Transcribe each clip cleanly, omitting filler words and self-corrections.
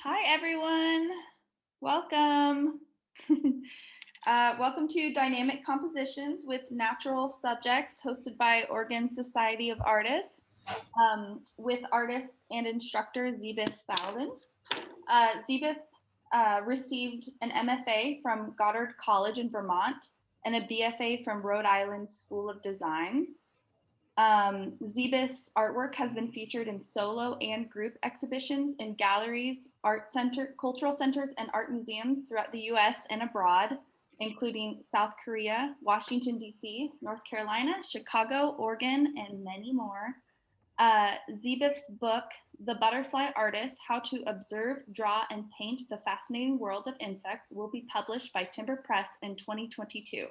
Hi, everyone. Welcome. Welcome to Dynamic Compositions with Natural Subjects, hosted by Oregon Society of Artists, with artist and instructor Zebith Thalden. Zebith received an MFA from Goddard College in Vermont and a BFA from Rhode Island School of Design. Zebith's artwork has been featured in solo and group exhibitions in galleries, cultural centers, and art museums throughout the US and abroad, including South Korea, Washington, D.C., North Carolina, Chicago, Oregon, and many more. Zebith's book, The Butterfly Artist, How to Observe, Draw, and Paint the Fascinating World of Insects, will be published by Timber Press in 2022.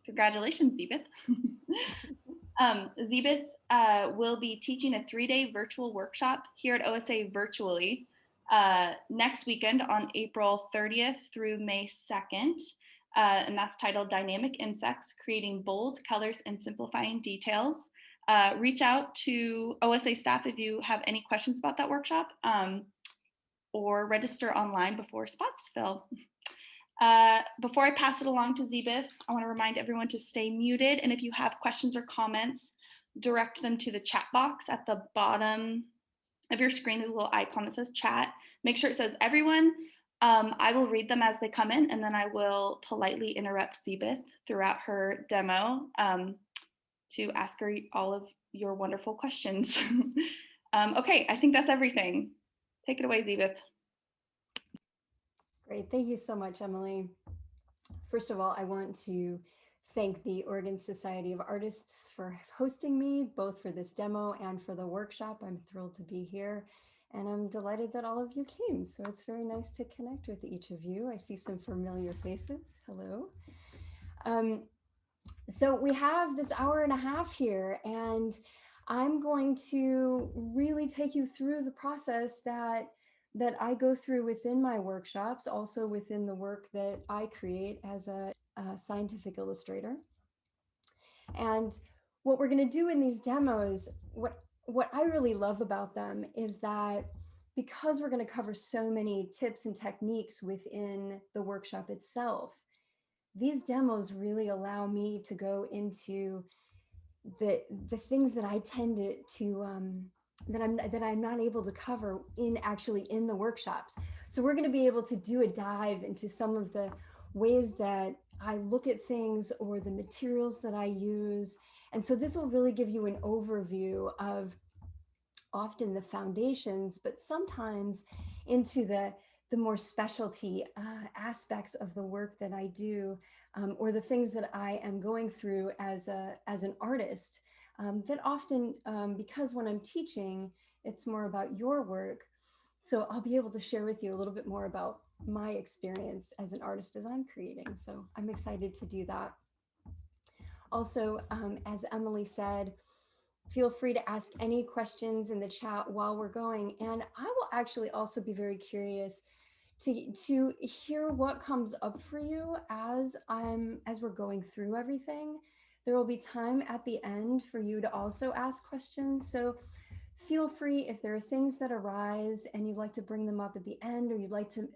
Congratulations, Zebith. Zebith will be teaching a 3-day virtual workshop here at OSA virtually next weekend on April 30th through May 2nd. And that's titled Dynamic Insects, Creating Bold Colors and Simplifying Details. Reach out to OSA staff if you have any questions about that workshop, or register online before spots fill. Before I pass it along to Zebith, I want to remind everyone to stay muted. And if you have questions or comments, direct them to the chat box at the bottom of your screen. There's a little icon that says chat. Make sure it says everyone. I will read them as they come in, and then I will politely interrupt Zebith throughout her demo to ask her all of your wonderful questions. Okay, I think that's everything. Take it away, Zebith. Great. Thank you so much, Emily. First of all, I want to thank the Oregon Society of Artists for hosting me, both for this demo and for the workshop. I'm thrilled to be here, and I'm delighted that all of you came. So it's very nice to connect with each of you. I see some familiar faces. Hello. So we have this hour and a half here, and I'm going to really take you through the process that I go through within my workshops, also within the work that I create as a scientific illustrator. And what we're going to do in these demos, what I really love about them is that because we're going to cover so many tips and techniques within the workshop itself, these demos really allow me to go into the things that I tend to that I'm not able to cover in the workshops. So we're going to be able to do a dive into some of the ways that I look at things or the materials that I use. And so this will really give you an overview of often the foundations, but sometimes into the more specialty aspects of the work that I do, or the things that I am going through as an artist. That often, because when I'm teaching, it's more about your work. So I'll be able to share with you a little bit more about my experience as an artist as I'm creating. So I'm excited to do that. Also, as Emily said, feel free to ask any questions in the chat while we're going. And I will actually also be very curious to hear what comes up for you as we're going through everything. There will be time at the end for you to also ask questions. So feel free, if there are things that arise and you'd like to bring them up at the end, or you'd like to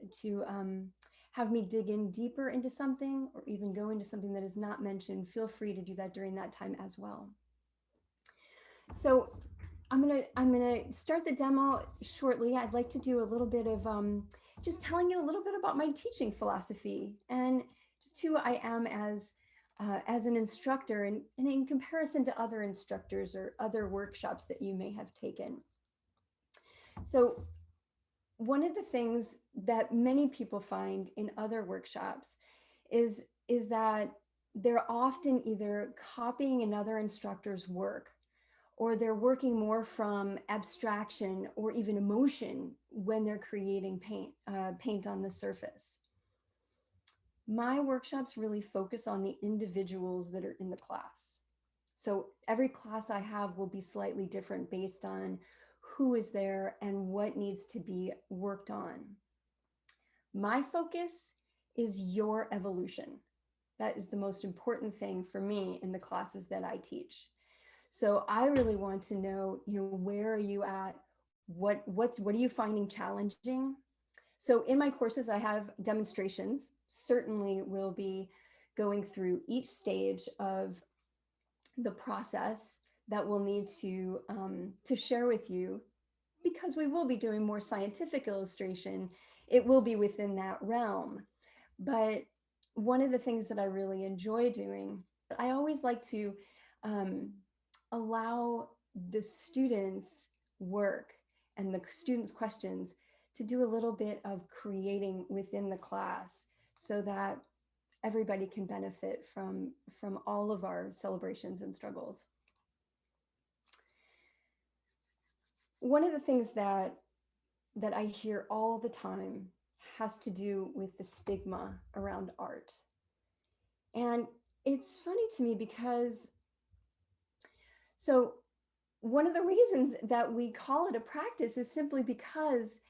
have me dig in deeper into something, or even go into something that is not mentioned, feel free to do that during that time as well. So I'm gonna start the demo shortly. I'd like to do a little bit of just telling you a little bit about my teaching philosophy and just who I am as an instructor, and in comparison to other instructors or other workshops that you may have taken. So one of the things that many people find in other workshops is that they're often either copying another instructor's work, or they're working more from abstraction or even emotion when they're creating paint on the surface. My workshops really focus on the individuals that are in the class. So every class I have will be slightly different based on who is there and what needs to be worked on. My focus is your evolution. That is the most important thing for me in the classes that I teach. So I really want to know, where are you at? What are you finding challenging? So in my courses, I have demonstrations. Certainly will be going through each stage of the process that we'll need to share with you, because we will be doing more scientific illustration. It will be within that realm. But one of the things that I really enjoy doing, I always like to um, allow the students' work and the students' questions to do a little bit of creating within the class, so that everybody can benefit from all of our celebrations and struggles. One of the things that I hear all the time has to do with the stigma around art. And it's funny to me because, so one of the reasons that we call it a practice is simply because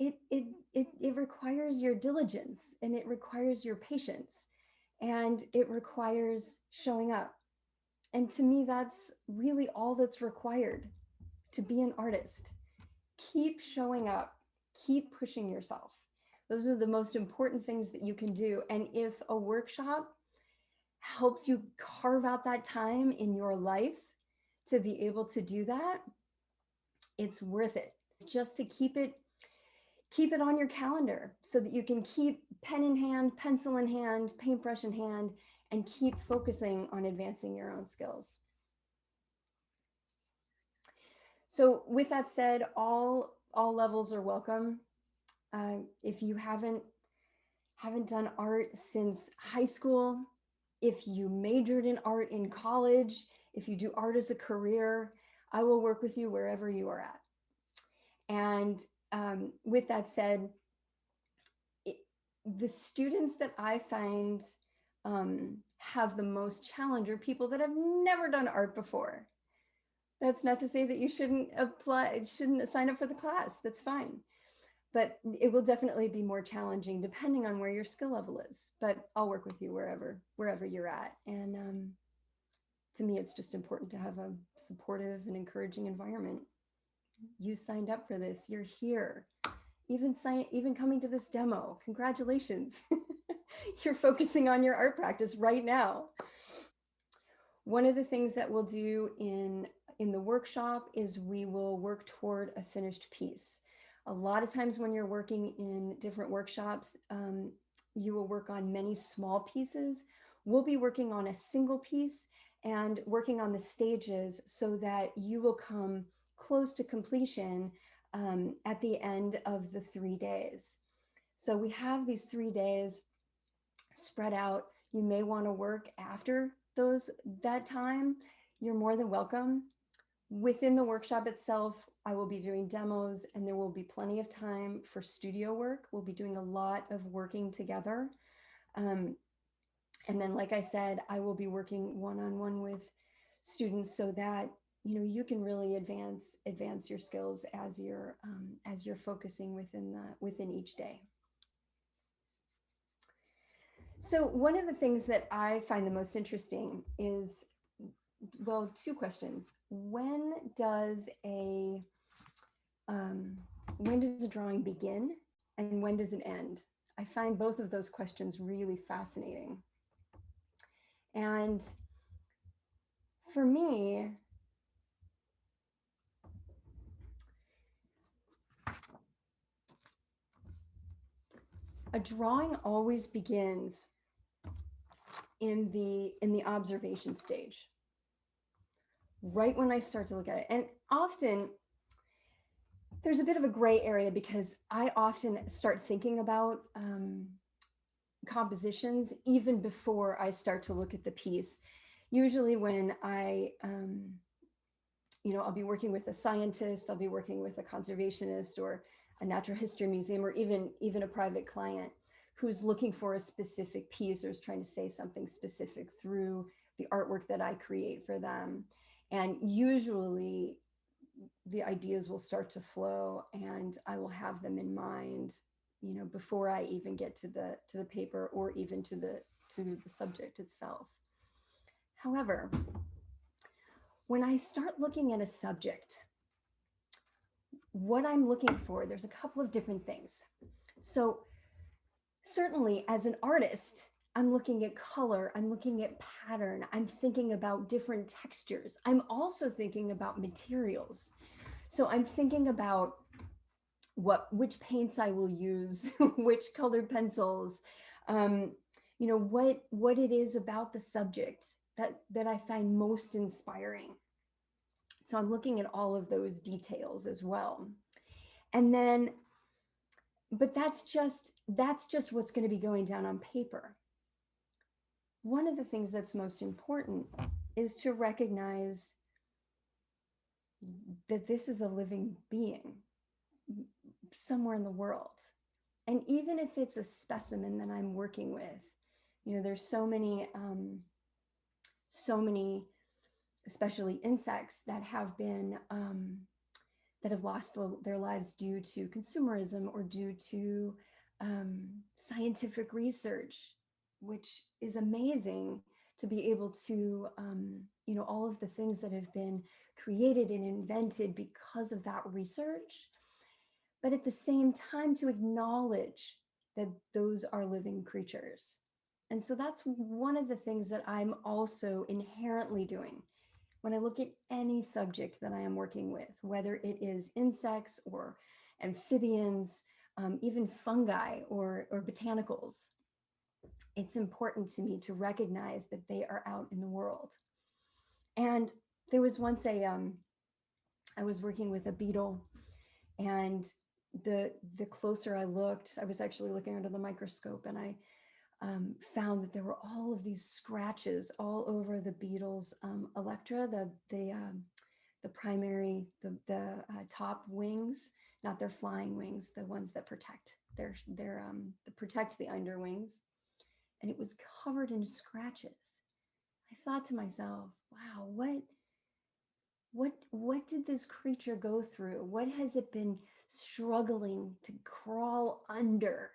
it requires your diligence, and it requires your patience, and it requires showing up. And to me, that's really all that's required to be an artist. Keep showing up, keep pushing yourself. Those are the most important things that you can do. And if a workshop helps you carve out that time in your life to be able to do that, it's worth it. Just to keep it on your calendar so that you can keep pen in hand, pencil in hand, paintbrush in hand, and keep focusing on advancing your own skills. So with that said, all levels are welcome. If you haven't done art since high school, if you majored in art in college, if you do art as a career, I will work with you wherever you are at. And with that said, the students that I find have the most challenge are people that have never done art before. That's not to say that you shouldn't sign up for the class. That's fine. But it will definitely be more challenging depending on where your skill level is. But I'll work with you wherever you're at. And to me, it's just important to have a supportive and encouraging environment. You signed up for this. You're here. Even coming to this demo. Congratulations. You're focusing on your art practice right now. One of the things that we'll do in the workshop is we will work toward a finished piece. A lot of times when you're working in different workshops, you will work on many small pieces. We'll be working on a single piece and working on the stages so that you will come close to completion at the end of the 3 days. So we have these 3 days spread out. You may want to work after that time. You're more than welcome. Within the workshop itself, I will be doing demos, and there will be plenty of time for studio work. We'll be doing a lot of working together. And then, like I said, I will be working one-on-one with students so that you can really advance your skills as you're focusing within each day. So one of the things that I find the most interesting is, well, two questions. When does a drawing begin, and when does it end? I find both of those questions really fascinating. And for me, a drawing always begins in the observation stage, right when I start to look at it. And often there's a bit of a gray area because I often start thinking about compositions even before I start to look at the piece. Usually when I'll be working with a scientist, I'll be working with a conservationist or a natural history museum, or even a private client who's looking for a specific piece or is trying to say something specific through the artwork that I create for them. And usually the ideas will start to flow, and I will have them in mind, before I even get to the paper or even to the subject itself. However, when I start looking at a subject, what I'm looking for, there's a couple of different things. So certainly as an artist, I'm looking at color, I'm looking at pattern, I'm thinking about different textures. I'm also thinking about materials. So I'm thinking about which paints I will use, which colored pencils, um, what it is about the subject that I find most inspiring. So I'm looking at all of those details as well. And then, but that's just what's going to be going down on paper. One of the things that's most important is to recognize that this is a living being somewhere in the world. And even if it's a specimen that I'm working with, there's so many, especially insects that have been that have lost their lives due to consumerism or due to scientific research, which is amazing to be able to, all of the things that have been created and invented because of that research. But at the same time, to acknowledge that those are living creatures. And so that's one of the things that I'm also inherently doing when I look at any subject that I am working with, whether it is insects or amphibians, even fungi or botanicals. It's important to me to recognize that they are out in the world. And there was once I was working with a beetle, and the closer I looked, I was actually looking under the microscope, and I found that there were all of these scratches all over the beetle's electra, the primary, the top wings, not their flying wings, the ones that protect that protect the underwings, and it was covered in scratches. I thought to myself, wow, what did this creature go through? What has it been struggling to crawl under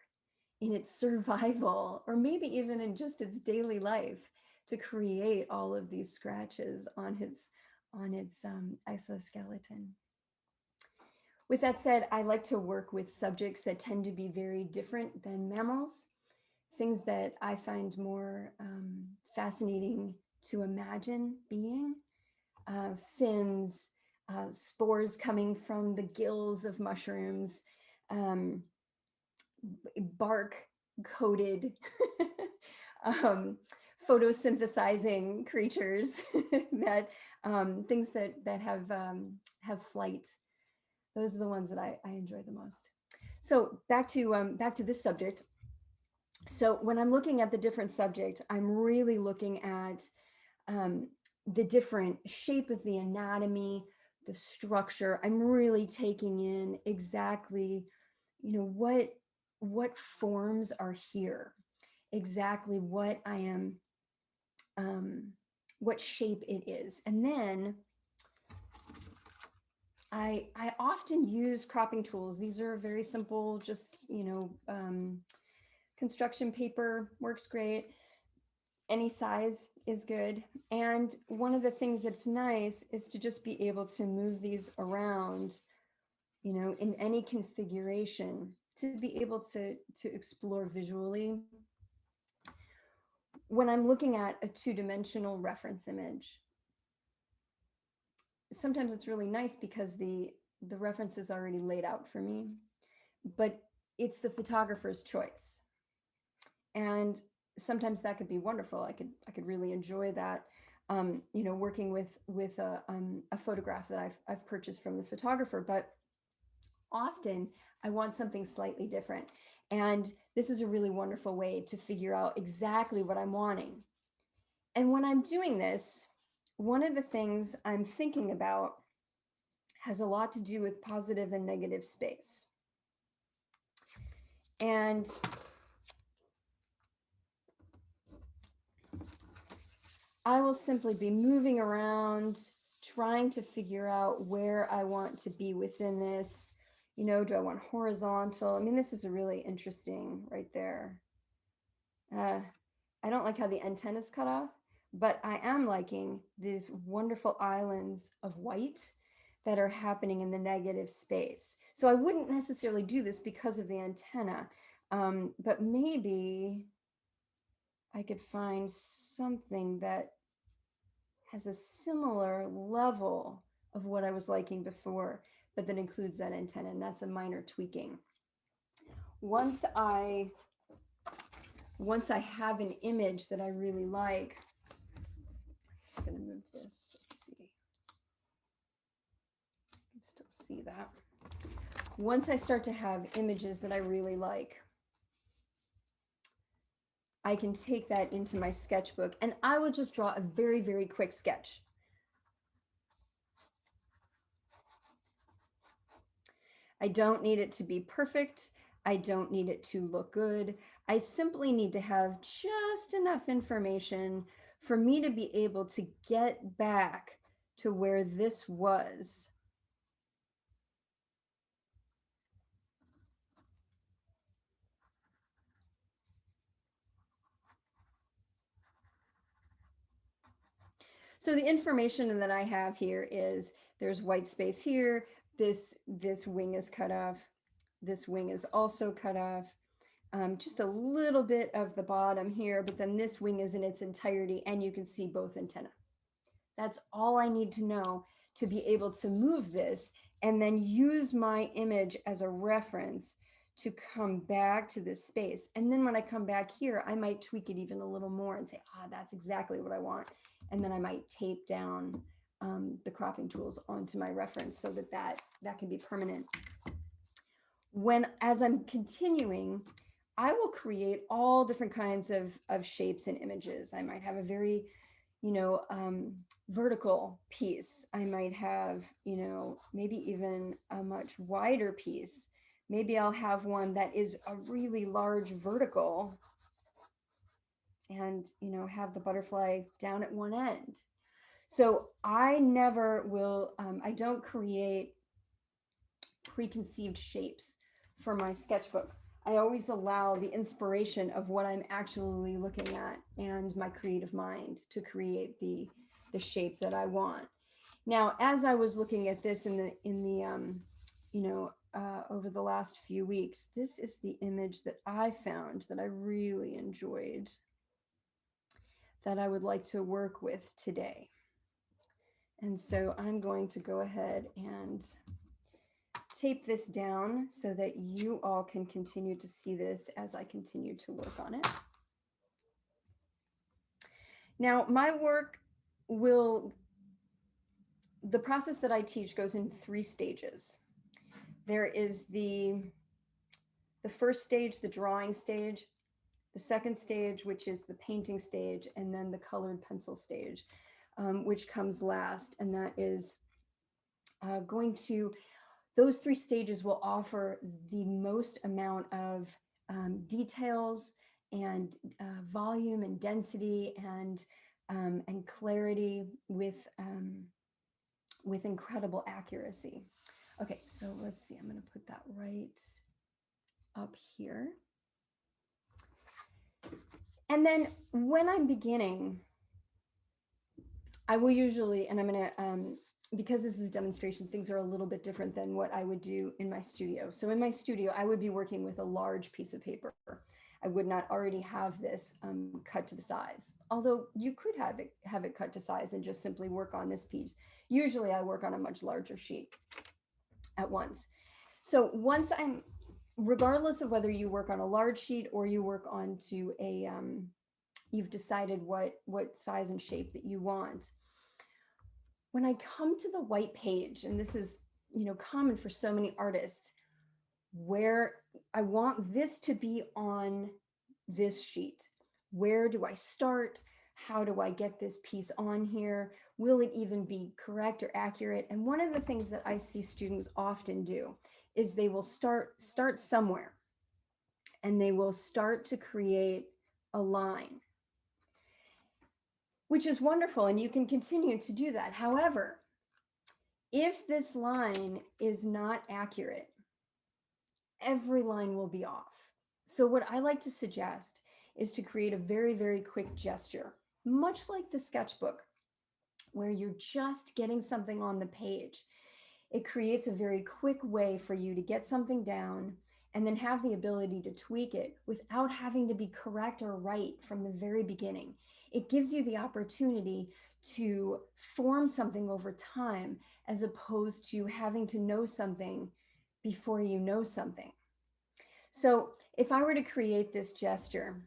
in its survival, or maybe even in just its daily life, to create all of these scratches on its exoskeleton? With that said, I like to work with subjects that tend to be very different than mammals, things that I find more fascinating to imagine being. Fins, spores coming from the gills of mushrooms, um, bark coated um, photosynthesizing creatures that things that have flight. Those are the ones that I enjoy the most. So back to this subject. So when I'm looking at the different subjects, I'm really looking at the different shape of the anatomy, the structure. I'm really taking in exactly, what forms are here, exactly what I am, what shape it is. And then I often use cropping tools. These are very simple, just, construction paper works great. Any size is good. And one of the things that's nice is to just be able to move these around, in any configuration, to be able to explore visually. When I'm looking at a two-dimensional reference image, sometimes it's really nice because the reference is already laid out for me, but it's the photographer's choice. And sometimes that could be wonderful. I could really enjoy that. Working with a photograph that I've purchased from the photographer, but often I want something slightly different. And this is a really wonderful way to figure out exactly what I'm wanting. And when I'm doing this, one of the things I'm thinking about has a lot to do with positive and negative space. And I will simply be moving around, trying to figure out where I want to be within this. Do I want horizontal? I mean, this is a really interesting right there. I don't like how the antenna's cut off, but I am liking these wonderful islands of white that are happening in the negative space. So I wouldn't necessarily do this because of the antenna, but maybe I could find something that has a similar level of what I was liking before, but that includes that antenna, and that's a minor tweaking. Once I have an image that I really like, I'm just going to move this. Let's see. You can still see that. Once I start to have images that I really like, I can take that into my sketchbook, and I will just draw a very, very quick sketch. I don't need it to be perfect. I don't need it to look good. I simply need to have just enough information for me to be able to get back to where this was. So the information that I have here is there's white space here. This wing is cut off. This wing is also cut off. Just a little bit of the bottom here, but then this wing is in its entirety, and you can see both antennae. That's all I need to know to be able to move this and then use my image as a reference to come back to this space. And then when I come back here, I might tweak it even a little more and say, that's exactly what I want. And then I might tape down the cropping tools onto my reference so that can be permanent. As I'm continuing, I will create all different kinds of shapes and images. I might have a very, vertical piece. I might have, maybe even a much wider piece. Maybe I'll have one that is a really large vertical and, have the butterfly down at one end. So I never will, I don't create preconceived shapes for my sketchbook. I always allow the inspiration of what I'm actually looking at and my creative mind to create the shape that I want. Now, as I was looking at this over the last few weeks, this is the image that I found that I really enjoyed that I would like to work with today. And so I'm going to go ahead and tape this down so that you all can continue to see this as I continue to work on it. Now, my work the process that I teach goes in 3 stages. There is the first stage, the drawing stage, the second stage, which is the painting stage, and then the colored pencil stage, which comes last. And that is those 3 stages will offer the most amount of details and volume and density and clarity with incredible accuracy. Okay, so let's see, I'm going to put that right up here. And then when I'm beginning, I will usually, and I'm going to, because this is a demonstration, things are a little bit different than what I would do in my studio. So in my studio, I would be working with a large piece of paper. I would not already have this cut to the size, although you could have it cut to size and just simply work on this piece. Usually I work on a much larger sheet at once. So regardless of whether you work on a large sheet or you work onto you've decided what size and shape that you want. When I come to the white page, and this is, common for so many artists, where I want this to be on this sheet. Where do I start? How do I get this piece on here? Will it even be correct or accurate? And one of the things that I see students often do is they will start somewhere and they will start to create a line, which is wonderful, and you can continue to do that. However, if this line is not accurate, every line will be off. So what I like to suggest is to create a very, very quick gesture, much like the sketchbook, where you're just getting something on the page. It creates a very quick way for you to get something down and then have the ability to tweak it without having to be correct or right from the very beginning. It gives you the opportunity to form something over time as opposed to having to know something before you know something. So if I were to create this gesture,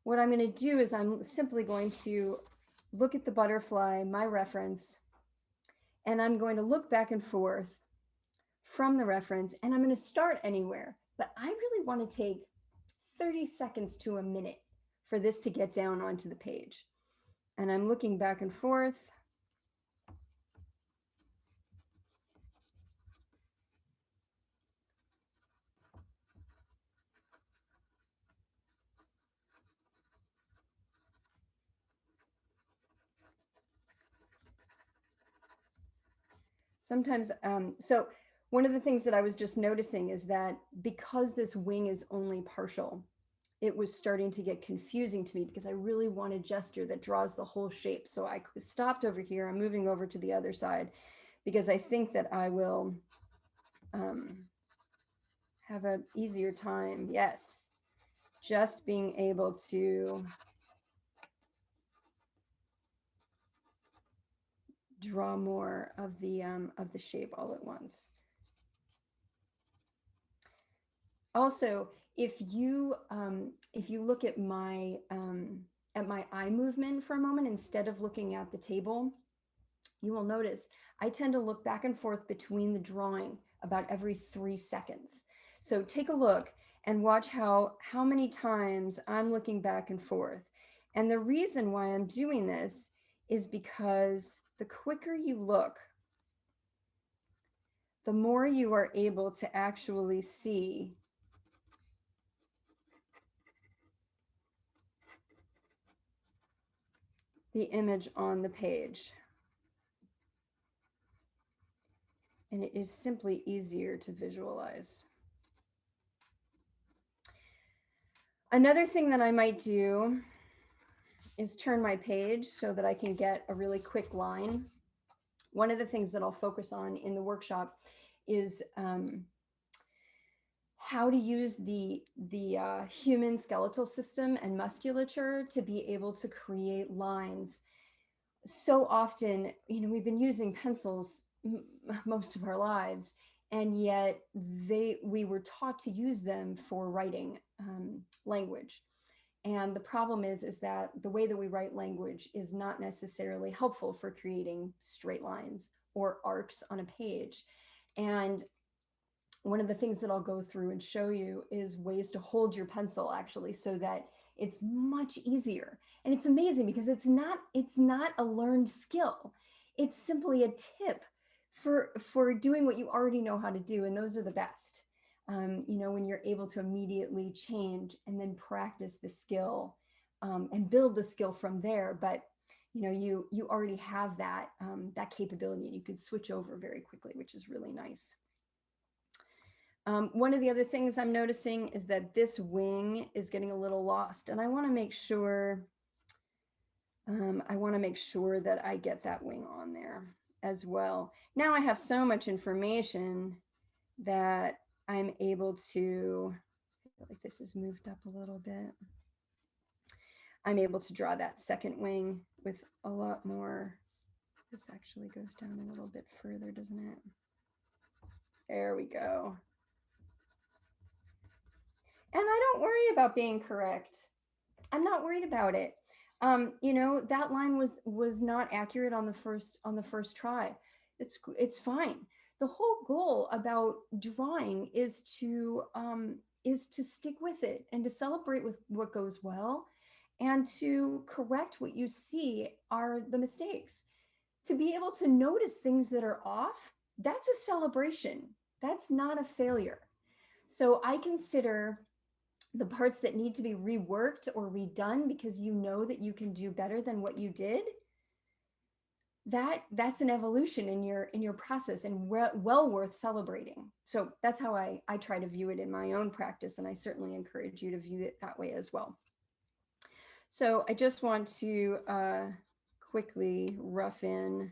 what I'm going to do is I'm simply going to look at the butterfly, my reference, and I'm going to look back and forth from the reference, and I'm going to start anywhere. But I really want to take 30 seconds to a minute for this to get down onto the page. And I'm looking back and forth. Sometimes, so one of the things that I was just noticing is that because this wing is only partial, it was starting to get confusing to me because I really want a gesture that draws the whole shape. So I stopped over here. I'm moving over to the other side because I think that I will have an easier time. Yes, just being able to draw more of the shape all at once. Also, if you look at my eye movement for a moment instead of looking at the table, you will notice I tend to look back and forth between the drawing about every 3 seconds. So take a look and watch how many times I'm looking back and forth. And the reason why I'm doing this is because the quicker you look, the more you are able to actually see the image on the page. And it is simply easier to visualize. Another thing that I might do is turn my page so that I can get a really quick line. One of the things that I'll focus on in the workshop is how to use the human skeletal system and musculature to be able to create lines. So often, we've been using pencils most of our lives, and yet we were taught to use them for writing language. And the problem is that the way that we write language is not necessarily helpful for creating straight lines or arcs on a page. And one of the things that I'll go through and show you is ways to hold your pencil actually so that it's much easier. And it's amazing because it's not a learned skill. It's simply a tip for doing what you already know how to do, and those are the best. When you're able to immediately change and then practice the skill and build the skill from there. But you already have that capability, and you could switch over very quickly, which is really nice. One of the other things I'm noticing is that this wing is getting a little lost, and I want to make sure that I get that wing on there as well. Now I have so much information that I'm able to, I feel like this is moved up a little bit. I'm able to draw that second wing with a lot more. This actually goes down a little bit further, doesn't it? There we go. And I don't worry about being correct. I'm not worried about it. That line was not accurate on the first try. It's fine. The whole goal about drawing is to stick with it and to celebrate with what goes well and to correct what you see are the mistakes. To be able to notice things that are off, that's a celebration. That's not a failure. So I consider the parts that need to be reworked or redone because you know that you can do better than what you did, that's an evolution in your process and well worth celebrating. So that's how I try to view it in my own practice, and I certainly encourage you to view it that way as well. So I just want to quickly rough in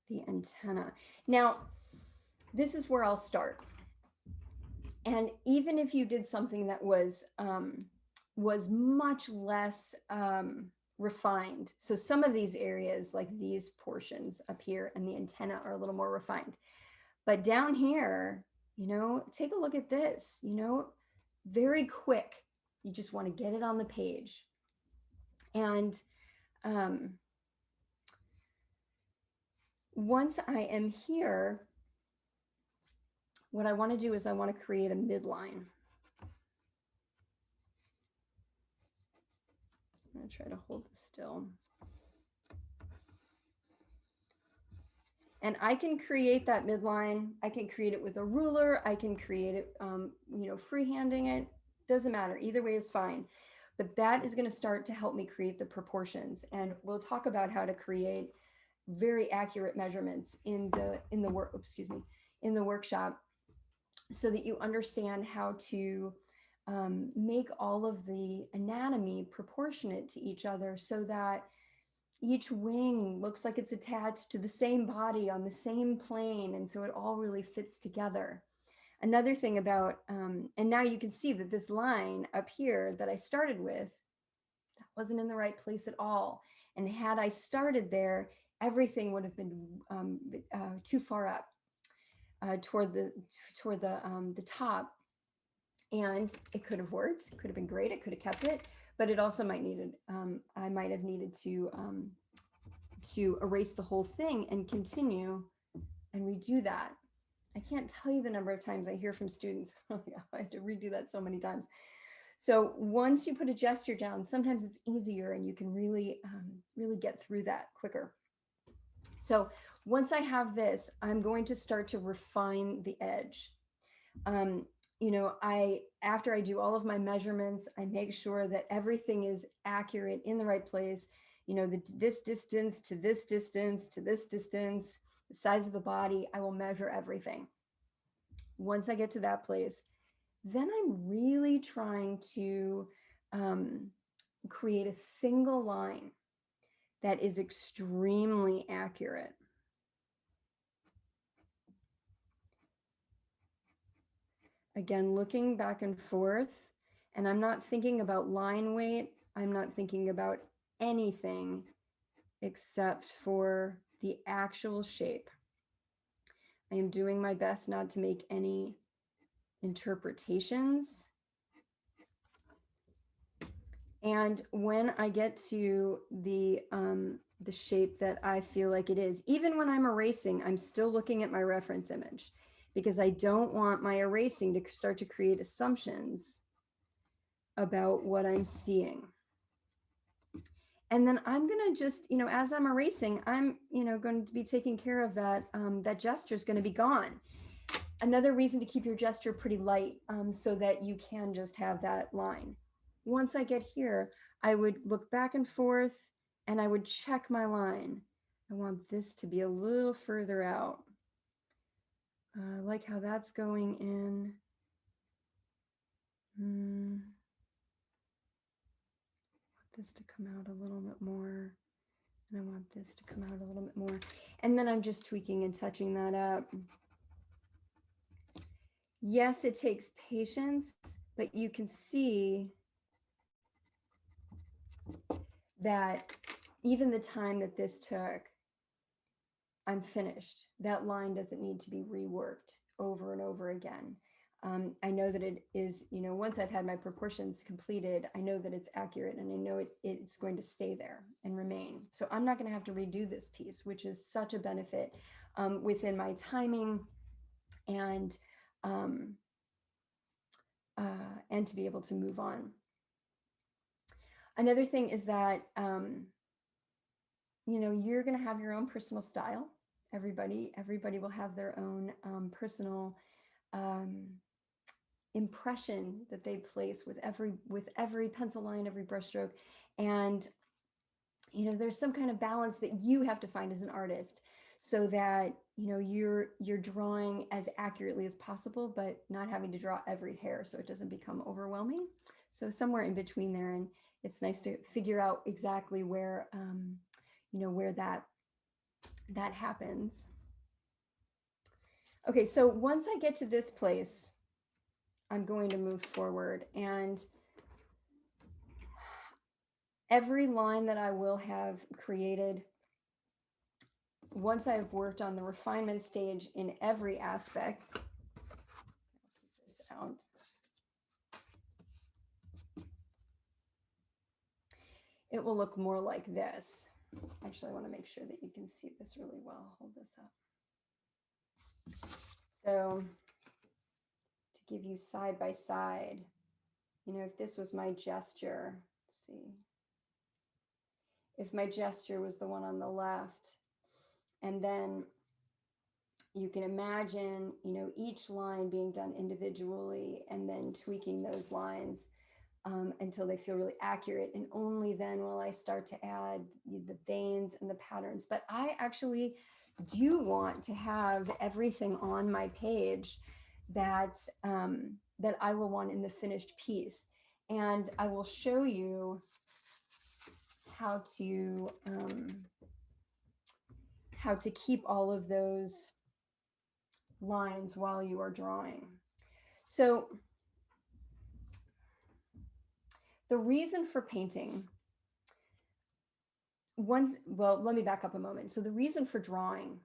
the antenna. Now, this is where I'll start. And even if you did something that was much less refined, so some of these areas, like these portions up here and the antenna, are a little more refined. But down here, take a look at this, very quick. You just want to get it on the page. And once I am here, what I want to do is I want to create a midline. I'm going to try to hold this still. And I can create that midline. I can create it with a ruler. I can create it, freehanding it. Doesn't matter. Either way is fine. But that is going to start to help me create the proportions. And we'll talk about how to create very accurate measurements in the workshop, so that you understand how to make all of the anatomy proportionate to each other, so that each wing looks like it's attached to the same body on the same plane, and so it all really fits together. Another thing about, and now you can see that this line up here that I started with, that wasn't in the right place at all. And had I started there, everything would have been too far up toward the top, and it could have worked. It could have been great. It could have kept it, but it also I might have needed to erase the whole thing and continue and redo that. I can't tell you the number of times I hear from students, oh yeah, I had to redo that so many times. So once you put a gesture down, sometimes it's easier and you can really get through that quicker. So once I have this, I'm going to start to refine the edge. After I do all of my measurements, I make sure that everything is accurate in the right place. This distance to this distance to this distance, the size of the body, I will measure everything. Once I get to that place, then I'm really trying to create a single line that is extremely accurate. Again, looking back and forth, and I'm not thinking about line weight. I'm not thinking about anything except for the actual shape. I am doing my best not to make any interpretations. And when I get to the shape that I feel like it is, even when I'm erasing, I'm still looking at my reference image, because I don't want my erasing to start to create assumptions about what I'm seeing. And then I'm going to just, as I'm erasing, I'm, going to be taking care of that. That gesture is going to be gone. Another reason to keep your gesture pretty light, so that you can just have that line. Once I get here, I would look back and forth and I would check my line. I want this to be a little further out. I like how that's going in. Want this to come out a little bit more. And I want this to come out a little bit more. And then I'm just tweaking and touching that up. Yes, it takes patience, but you can see that even the time that this took, I'm finished. That line doesn't need to be reworked over and over again. I know that it is, once I've had my proportions completed, I know that it's accurate, and I know it's going to stay there and remain. So I'm not going to have to redo this piece, which is such a benefit within my timing and to be able to move on. Another thing is that, you're going to have your own personal style. Everybody will have their own personal impression that they place with every pencil line, every brushstroke. And, there's some kind of balance that you have to find as an artist, so that, you're drawing as accurately as possible, but not having to draw every hair so it doesn't become overwhelming. So somewhere in between there. And it's nice to figure out exactly where, where that that happens. Okay, so once I get to this place, I'm going to move forward, and every line that I will have created, once I've worked on the refinement stage in every aspect, I'll keep this out. It will look more like this. Actually, I want to make sure that you can see this really well. Hold this up. So to give you side by side, you know, if this was my gesture, let's see. If my gesture was the one on the left, and then you can imagine, you know, each line being done individually and then tweaking those lines until they feel really accurate. And only then will I start to add the veins and the patterns. But I actually do want to have everything on my page that, that I will want in the finished piece. And I will show you how to keep all of those lines while you are drawing. So the reason for painting, well, let me back up a moment. So the reason for drawing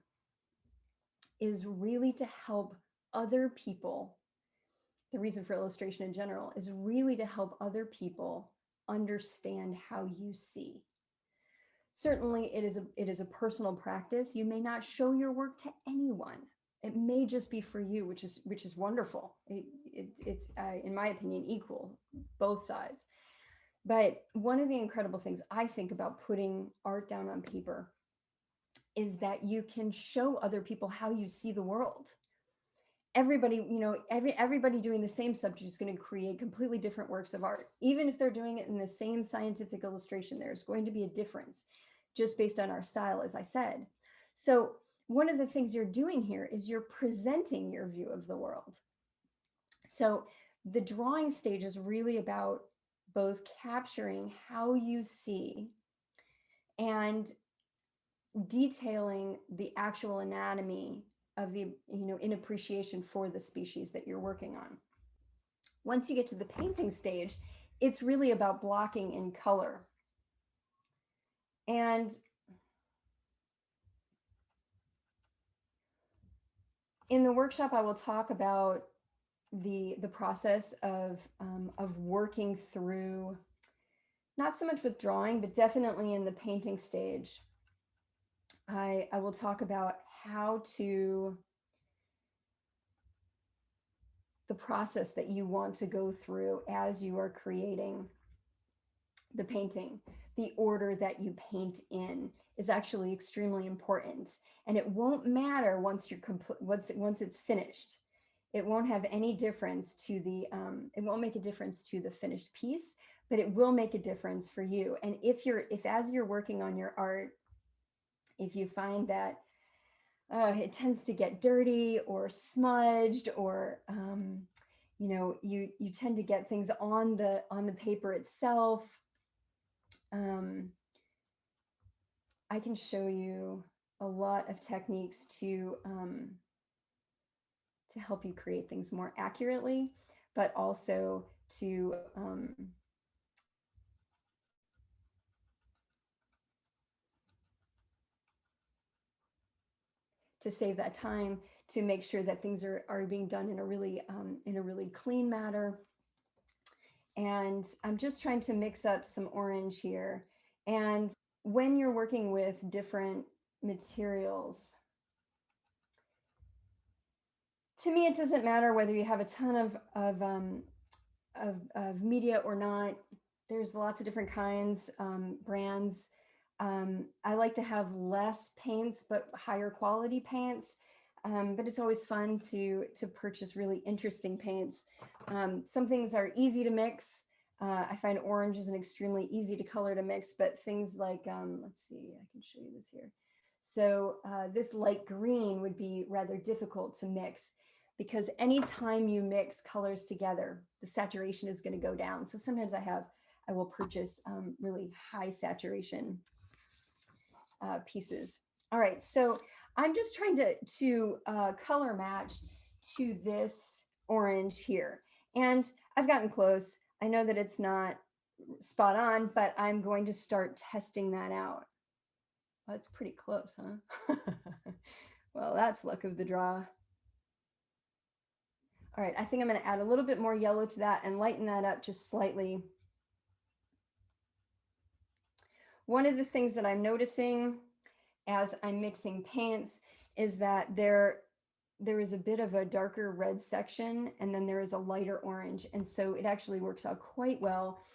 is really to help other people. The reason for illustration in general is really to help other people understand how you see. Certainly it is a personal practice. You may not show your work to anyone. It may just be for you, which is wonderful. It's in my opinion, equal, both sides. But one of the incredible things I think about putting art down on paper is that you can show other people how you see the world. Everybody, you know, everybody doing the same subject is going to create completely different works of art. Even if they're doing it in the same scientific illustration, there's going to be a difference just based on our style, as I said. So one of the things you're doing here is you're presenting your view of the world. So the drawing stage is really about both capturing how you see and detailing the actual anatomy of the, you know, in appreciation for the species that you're working on. Once you get to the painting stage, it's really about blocking in color. And in the workshop, I will talk about the process of working through, not so much with drawing, but definitely in the painting stage. I will talk about how to, the process that you want to go through as you are creating the painting. The order that you paint in is actually extremely important, and it won't matter once you're once it's finished. It won't have any difference to the it won't make a difference to the finished piece, but it will make a difference for you. And if as you're working on your art, if you find that it tends to get dirty or smudged, or you know, you tend to get things on the paper itself, I can show you a lot of techniques to help you create things more accurately, but also to save that time, to make sure that things are being done in a really clean manner. And I'm just trying to mix up some orange here. And when you're working with different materials, to me, it doesn't matter whether you have a ton of media or not. There's lots of different kinds, brands. I like to have less paints, but higher quality paints. But it's always fun to purchase really interesting paints. Some things are easy to mix. I find orange is an extremely easy to color to mix, but things like, let's see, I can show you this here. So this light green would be rather difficult to mix, because anytime you mix colors together, the saturation is going to go down. So sometimes I will purchase really high saturation pieces. All right, so I'm just trying to color match to this orange here. And I've gotten close. I know that it's not spot on, but I'm going to start testing that out. Well, that's pretty close, huh? Well, that's luck of the draw. All right, I think I'm going to add a little bit more yellow to that and lighten that up just slightly. One of the things that I'm noticing as I'm mixing paints is that there is a bit of a darker red section, and then there is a lighter orange, and so it actually works out quite well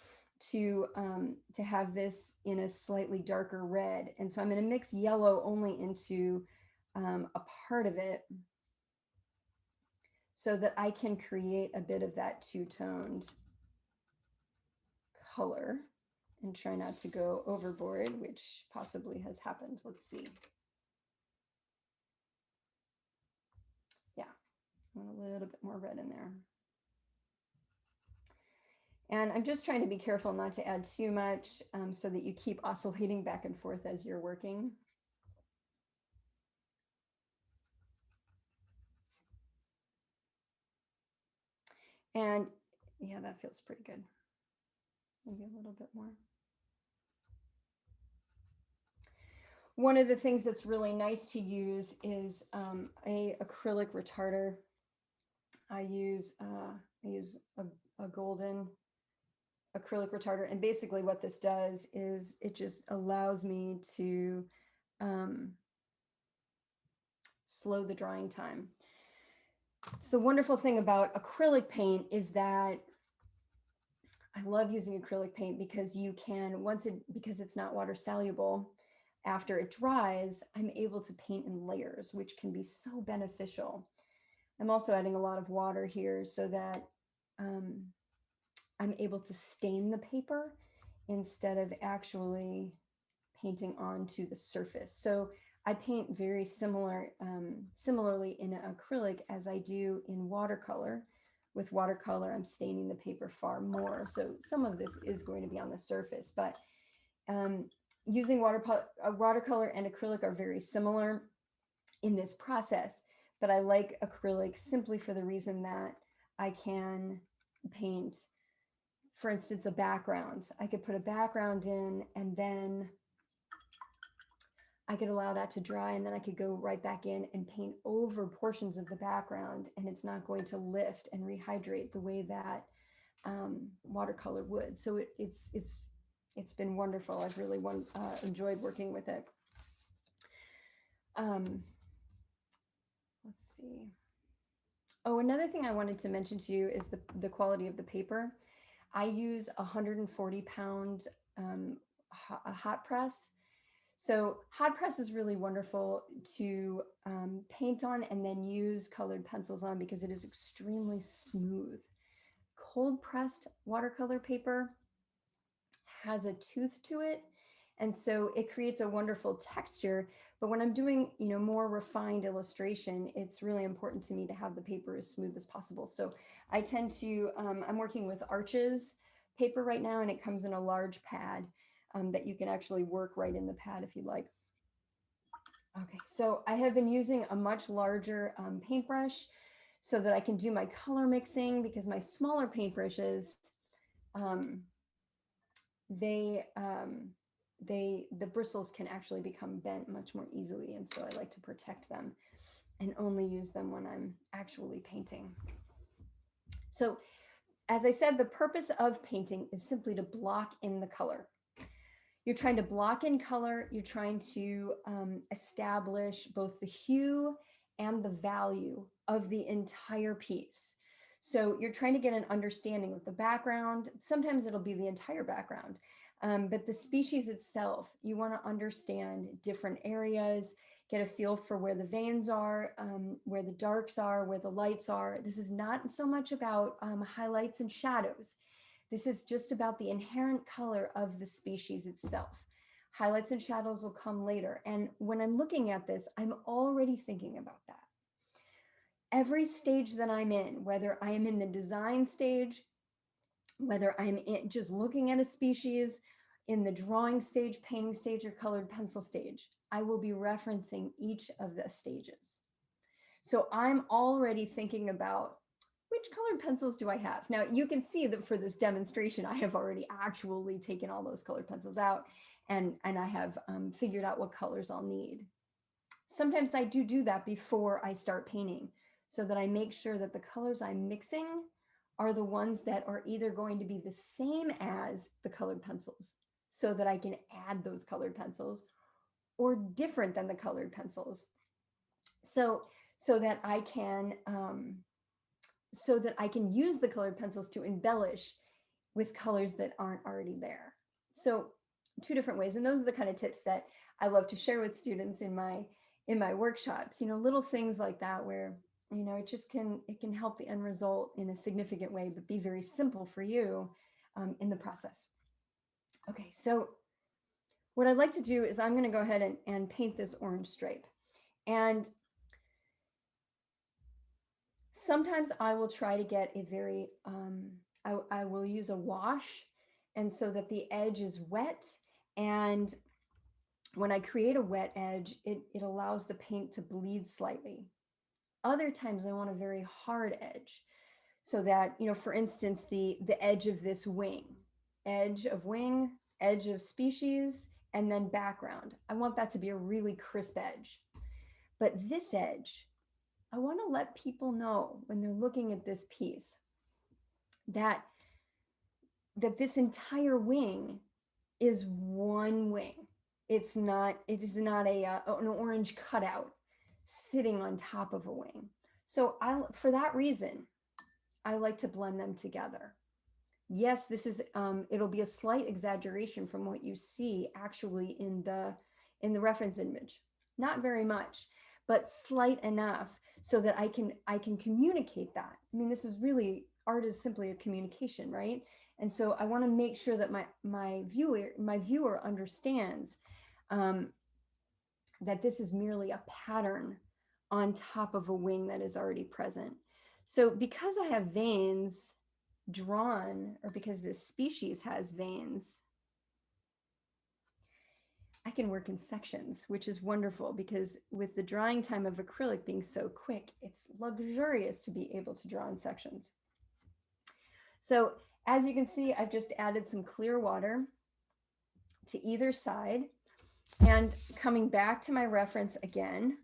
to have this in a slightly darker red. And so I'm going to mix yellow only into a part of it, so that I can create a bit of that two-toned color and try not to go overboard, which possibly has happened. Let's see. Yeah, I want a little bit more red in there. And I'm just trying to be careful not to add too much, so that you keep oscillating back and forth as you're working. And yeah, that feels pretty good. Maybe a little bit more. One of the things that's really nice to use is a acrylic retarder. I use a golden acrylic retarder, and basically what this does is it just allows me to slow the drying time. So the wonderful thing about acrylic paint is that I love using acrylic paint because you can, because it's not water soluble, after it dries, I'm able to paint in layers, which can be so beneficial. I'm also adding a lot of water here so that I'm able to stain the paper instead of actually painting onto the surface. So I paint very similarly in acrylic as I do in watercolor. With watercolor, I'm staining the paper far more. So some of this is going to be on the surface, but using watercolor and acrylic are very similar in this process. But I like acrylic simply for the reason that I can paint, for instance, a background. I could put a background in, and then I could allow that to dry, and then I could go right back in and paint over portions of the background, and it's not going to lift and rehydrate the way that watercolor would. So it's been wonderful. I've really enjoyed working with it. Let's see. Oh, another thing I wanted to mention to you is the quality of the paper. I use a 140-pound hot press. So hot press is really wonderful to paint on and then use colored pencils on because it is extremely smooth. Cold pressed watercolor paper has a tooth to it, and so it creates a wonderful texture. But when I'm doing, more refined illustration, it's really important to me to have the paper as smooth as possible. So I tend to, I'm working with Arches paper right now, and it comes in a large pad that you can actually work right in the pad if you like. Okay, so I have been using a much larger paintbrush so that I can do my color mixing, because my smaller paintbrushes, the bristles can actually become bent much more easily, and so I like to protect them and only use them when I'm actually painting. So as I said, the purpose of painting is simply to block in the color. You're trying to block in color, you're trying to establish both the hue and the value of the entire piece. So you're trying to get an understanding of the background. Sometimes it'll be the entire background, but the species itself, you want to understand different areas, get a feel for where the veins are, where the darks are, where the lights are. This is not so much about highlights and shadows. This is just about the inherent color of the species itself. Highlights and shadows will come later. And when I'm looking at this, I'm already thinking about that. Every stage that I'm in, whether I am in the design stage, whether I'm just looking at a species, in the drawing stage, painting stage, or colored pencil stage, I will be referencing each of the stages. So I'm already thinking about which colored pencils do I have? Now you can see that for this demonstration, I have already actually taken all those colored pencils out and I have figured out what colors I'll need. Sometimes I do that before I start painting so that I make sure that the colors I'm mixing are the ones that are either going to be the same as the colored pencils so that I can add those colored pencils, or different than the colored pencils. So so that I can use the colored pencils to embellish with colors that aren't already there. So two different ways. And those are the kind of tips that I love to share with students in my workshops, little things like that where, it can help the end result in a significant way, but be very simple for you in the process. Okay, so what I'd like to do is I'm going to go ahead and paint this orange stripe. And sometimes I will try to get a very, I will use a wash, and so that the edge is wet. And when I create a wet edge, it allows the paint to bleed slightly. Other times I want a very hard edge so that, for instance, the edge of this wing, edge of wing, edge of species, and then background. I want that to be a really crisp edge. But this edge, I want to let people know when they're looking at this piece that this entire wing is one wing. It is not an orange cutout sitting on top of a wing. So for that reason, I like to blend them together. Yes, this is it'll be a slight exaggeration from what you see actually in the reference image. Not very much, but slight enough so that I can communicate that. I mean, this is really, art is simply a communication, right? And so I want to make sure that my viewer understands that this is merely a pattern on top of a wing that is already present. So because I have veins drawn, or because this species has veins, I can work in sections, which is wonderful because with the drying time of acrylic being so quick, it's luxurious to be able to draw in sections. So as you can see, I've just added some clear water to either side, and coming back to my reference again,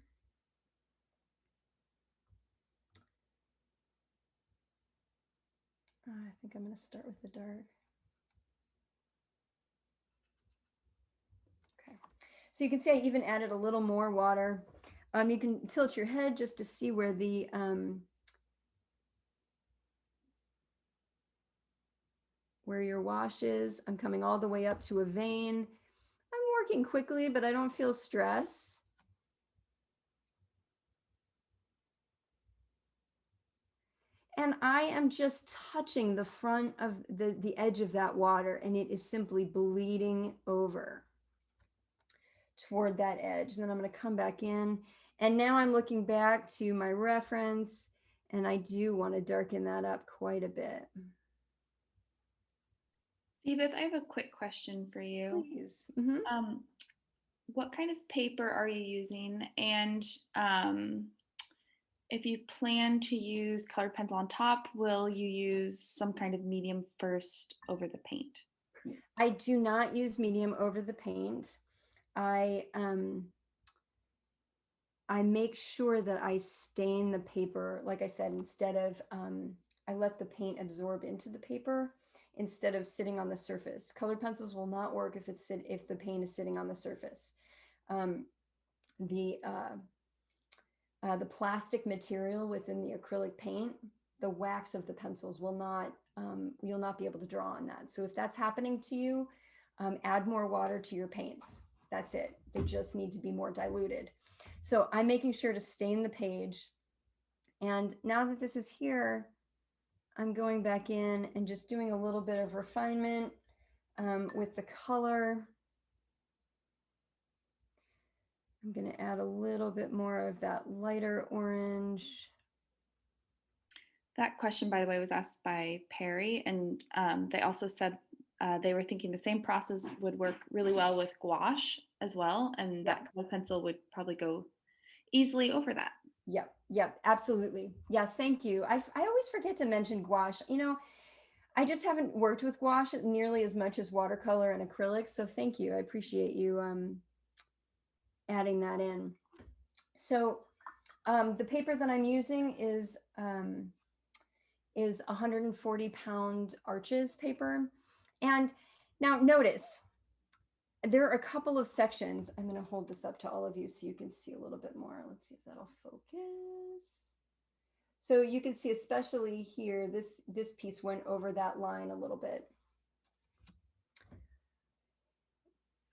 I think I'm going to start with the dark. Okay, so you can see I even added a little more water. You can tilt your head just to see where where your wash is. I'm coming all the way up to a vein. I'm working quickly, but I don't feel stress. And I am just touching the front of the edge of that water, and it is simply bleeding over toward that edge. And then I'm going to come back in. And now I'm looking back to my reference, and I do want to darken that up quite a bit. Zebith, I have a quick question for you. Please. What kind of paper are you using? And if you plan to use colored pencil on top, will you use some kind of medium first over the paint? I do not use medium over the paint. I make sure that I stain the paper, like I said, instead of, I let the paint absorb into the paper instead of sitting on the surface. Colored pencils will not work if the paint is sitting on the surface. The plastic material within the acrylic paint, the wax of the pencils will not, you'll not be able to draw on that. So if that's happening to you, add more water to your paints. That's it. They just need to be more diluted. So I'm making sure to stain the page. And now that this is here, I'm going back in and just doing a little bit of refinement with the color. I'm going to add a little bit more of that lighter orange. That question, by the way, was asked by Perry, and they also said they were thinking the same process would work really well with gouache as well, and Yeah. that colored pencil would probably go easily over that. Yep, yep, absolutely. Yeah, thank you. I always forget to mention gouache. You know, I just haven't worked with gouache nearly as much as watercolor and acrylics, so thank you. I appreciate you adding that in. So the paper that I'm using is 140-pound Arches paper. And now notice, there are a couple of sections. I'm going to hold this up to all of you so you can see a little bit more. Let's see if that'll focus. So you can see, especially here, this piece went over that line a little bit.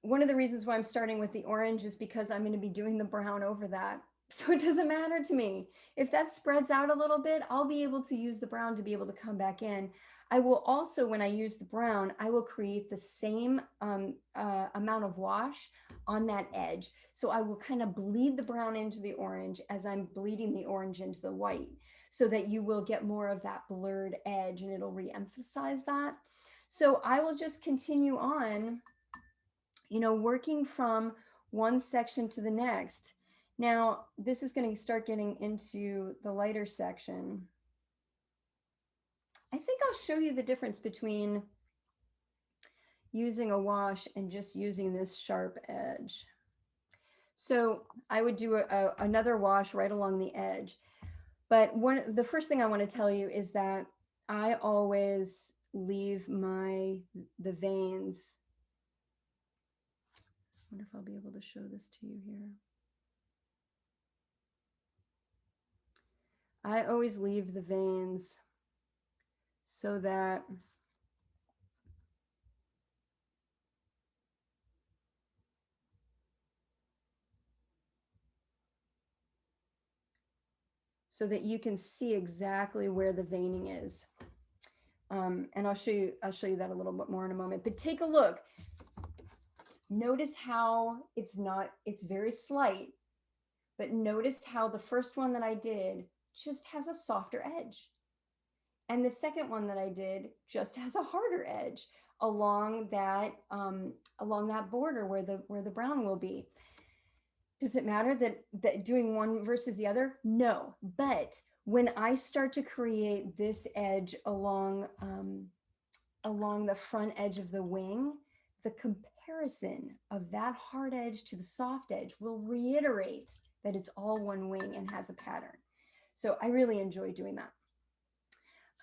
One of the reasons why I'm starting with the orange is because I'm going to be doing the brown over that. So it doesn't matter to me. If that spreads out a little bit, I'll be able to use the brown to be able to come back in. I will also, when I use the brown, I will create the same amount of wash on that edge. So I will kind of bleed the brown into the orange as I'm bleeding the orange into the white, so that you will get more of that blurred edge and it'll re-emphasize that. So I will just continue on, you know, working from one section to the next. Now, this is going to start getting into the lighter section. I think I'll show you the difference between using a wash and just using this sharp edge. So I would do another wash right along the edge. But the first thing I want to tell you is that I always leave the veins. I wonder if I'll be able to show this to you here. I always leave the veins so that you can see exactly where the veining is. And I'll show you that a little bit more in a moment. But take a look. Notice how it's very slight, but notice how the first one that I did just has a softer edge. And the second one that I did just has a harder edge along that border where the brown will be. Does it matter that doing one versus the other? No. But when I start to create this edge along the front edge of the wing, the comparison of that hard edge to the soft edge will reiterate that it's all one wing and has a pattern. So I really enjoy doing that.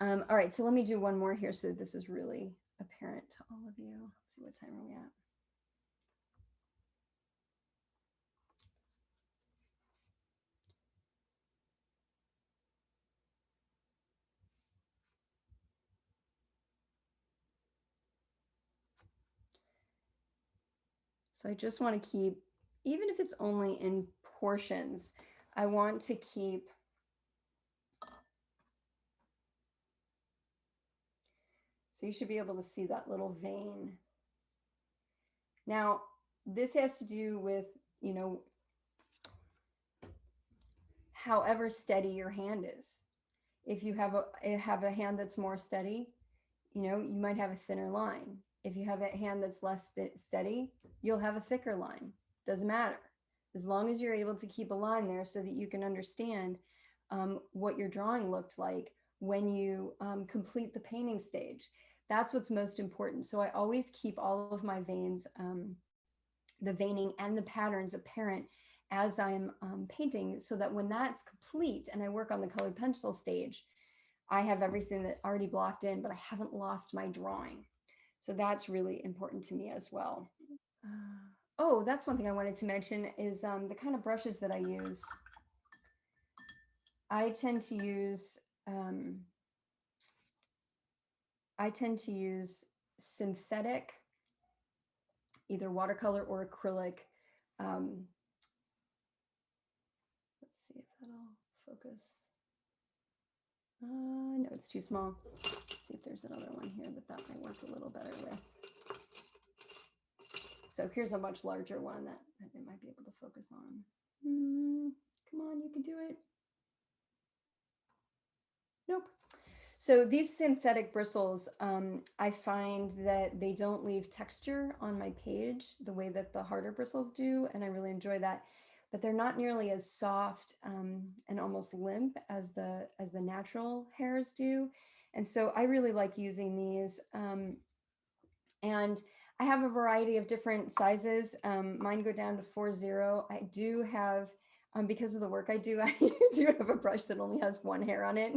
All right, so let me do one more here so this is really apparent to all of you. Let's see, what time are we at? So I just want to keep, even if it's only in portions, I want to keep so you should be able to see that little vein. Now, this has to do with, you know, however steady your hand is. If you have a hand that's more steady, you know, you might have a thinner line. If you have a hand that's less steady, you'll have a thicker line. Doesn't matter. As long as you're able to keep a line there so that you can understand what your drawing looked like when you complete the painting stage. That's what's most important. So I always keep all of my veins, the veining and the patterns apparent as I'm painting, so that when that's complete and I work on the colored pencil stage, I have everything that already blocked in, but I haven't lost my drawing. So that's really important to me as well. Oh, that's one thing I wanted to mention is the kind of brushes that I use. I tend to use synthetic, either watercolor or acrylic. Let's see if that'll focus. No, it's too small. Let's see if there's another one here that might work a little better with. So here's a much larger one that it might be able to focus on. Come on, you can do it. Nope. So these synthetic bristles, I find that they don't leave texture on my page the way that the harder bristles do, and I really enjoy that. But they're not nearly as soft and almost limp as the natural hairs do, and so I really like using these. And I have a variety of different sizes. Mine go down to 4-0. I do have, because of the work I do, I do have a brush that only has one hair on it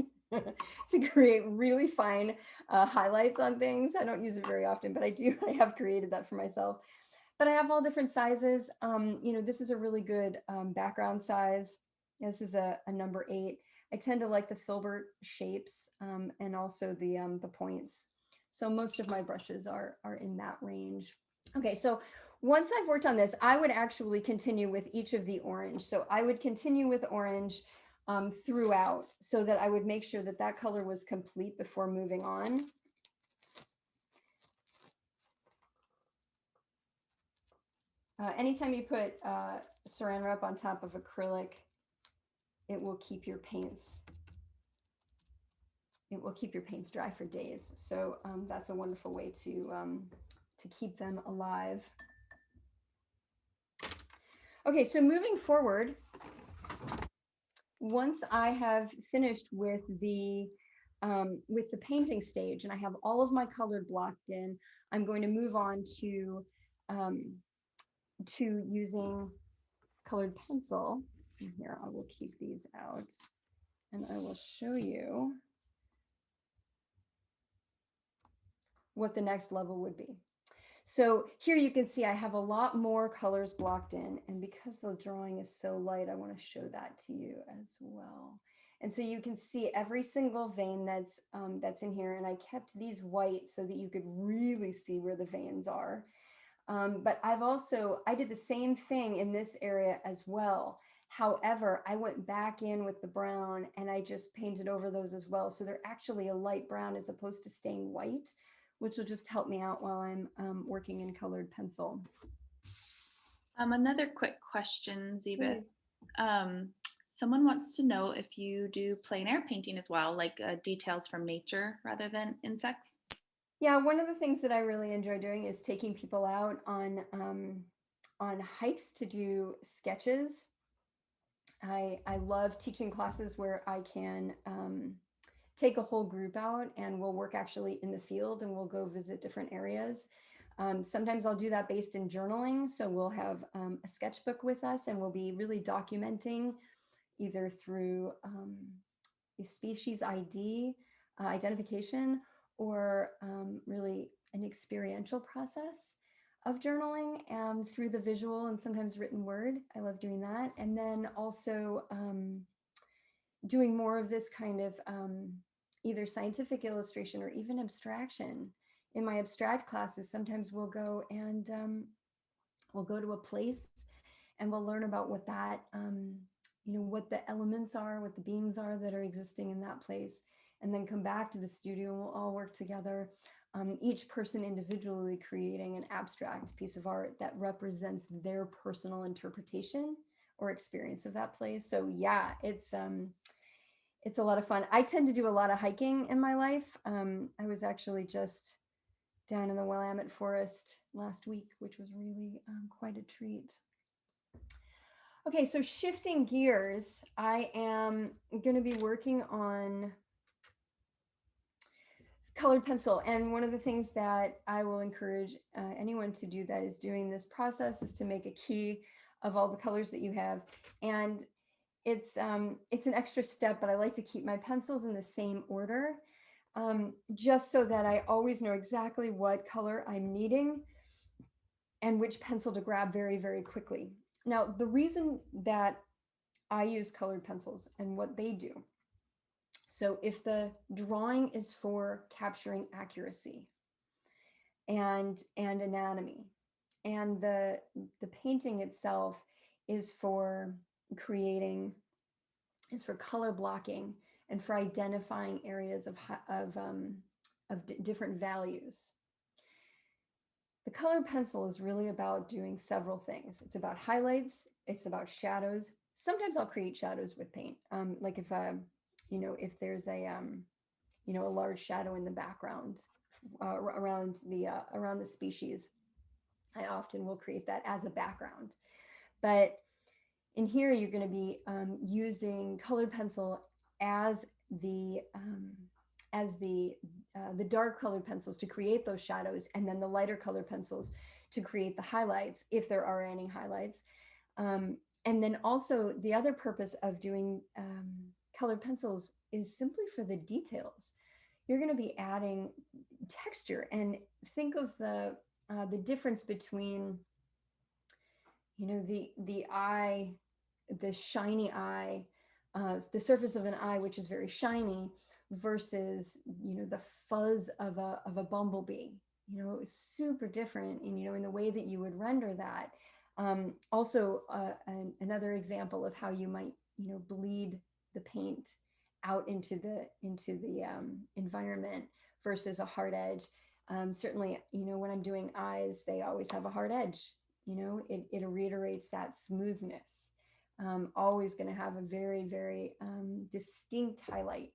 to create really fine highlights on things. I don't use it very often, but I have created that for myself. But I have all different sizes. This is a really good background size. This is a number 8. I tend to like the filbert shapes and also the points. So most of my brushes are in that range. Okay, so once I've worked on this, I would actually continue with each of the orange. So I would continue with orange throughout so that I would make sure that that color was complete before moving on. Anytime you put saran wrap on top of acrylic, it will keep your paints dry for days. So that's a wonderful way to keep them alive. Okay, so moving forward, once I have finished with the painting stage and I have all of my color blocked in, I'm going to move on to using colored pencil. And here, I will keep these out and I will show you what the next level would be. So here you can see I have a lot more colors blocked in, and because the drawing is so light, I want to show that to you as well. And so you can see every single vein that's in here, and I kept these white so that you could really see where the veins are. But I did the same thing in this area as well. However, I went back in with the brown and I just painted over those as well. So they're actually a light brown as opposed to staying white, which will just help me out while I'm working in colored pencil. Another quick question, Zebith. Someone wants to know if you do plein air painting as well, like details from nature rather than insects. Yeah, one of the things that I really enjoy doing is taking people out on hikes to do sketches. I love teaching classes where I can take a whole group out and we'll work actually in the field and we'll go visit different areas. Sometimes I'll do that based in journaling. So we'll have a sketchbook with us and we'll be really documenting either through a species ID identification or really an experiential process of journaling through the visual and sometimes written word. I love doing that. And then also doing more of this kind of either scientific illustration or even abstraction. In my abstract classes, sometimes we'll go and we'll go to a place and we'll learn about what that, what the elements are, what the beings are that are existing in that place, and then come back to the studio and we'll all work together, each person individually creating an abstract piece of art that represents their personal interpretation or experience of that place. So yeah, it's a lot of fun. I tend to do a lot of hiking in my life. I was actually just down in the Willamette Forest last week, which was really quite a treat. Okay, so shifting gears, I am going to be working on colored pencil. And one of the things that I will encourage anyone to do that is doing this process is to make a key of all the colors that you have. And it's an extra step, but I like to keep my pencils in the same order, just so that I always know exactly what color I'm needing and which pencil to grab very, very quickly. Now, the reason that I use colored pencils and what they do. So if the drawing is for capturing accuracy and anatomy, and the painting itself is for creating, is for color blocking and for identifying areas of different values. The colored pencil is really about doing several things. It's about highlights. It's about shadows. Sometimes I'll create shadows with paint. Like if, if there's a, a large shadow in the background around the species. I often will create that as a background. But in here, you're going to be using colored pencil as the um, the dark colored pencils to create those shadows, and then the lighter colored pencils to create the highlights, if there are any highlights. And then also the other purpose of doing colored pencils is simply for the details. You're going to be adding texture, and think of the difference between the eye, the shiny eye, the surface of an eye which is very shiny, versus the fuzz of a bumblebee. It's super different in the way that you would render that. Also, another example of how you might bleed the paint out into the environment versus a hard edge. Certainly, when I'm doing eyes, they always have a hard edge. It reiterates that smoothness. Always going to have a very, very distinct highlight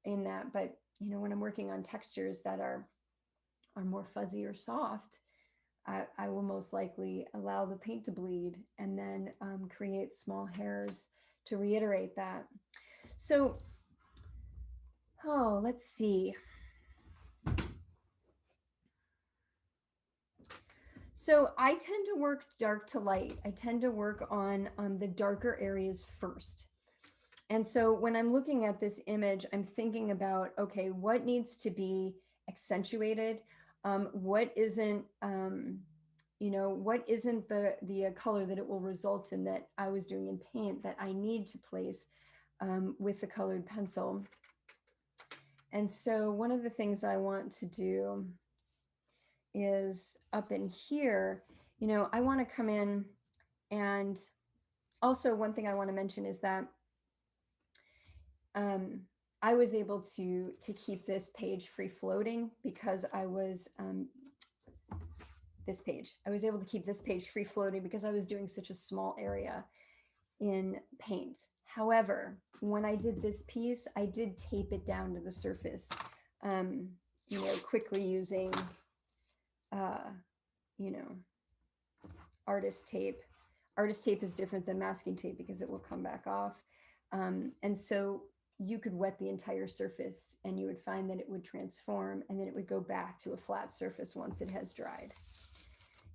in that. But when I'm working on textures that are more fuzzy or soft, I will most likely allow the paint to bleed and then create small hairs to reiterate that. So, let's see. So I tend to work dark to light. I tend to work on the darker areas first. And so when I'm looking at this image, I'm thinking about, okay, what needs to be accentuated? What isn't, what isn't the color that it will result in that I was doing in paint that I need to place with the colored pencil? And so one of the things I want to do is up in here, I want to come in, and also one thing I want to mention is that I was able to keep this page free floating because I was I was able to keep this page free floating because I was doing such a small area in paint. However, when I did this piece, I did tape it down to the surface, quickly using, artist tape. Artist tape is different than masking tape because it will come back off. And so you could wet the entire surface and you would find that it would transform, and then it would go back to a flat surface once it has dried.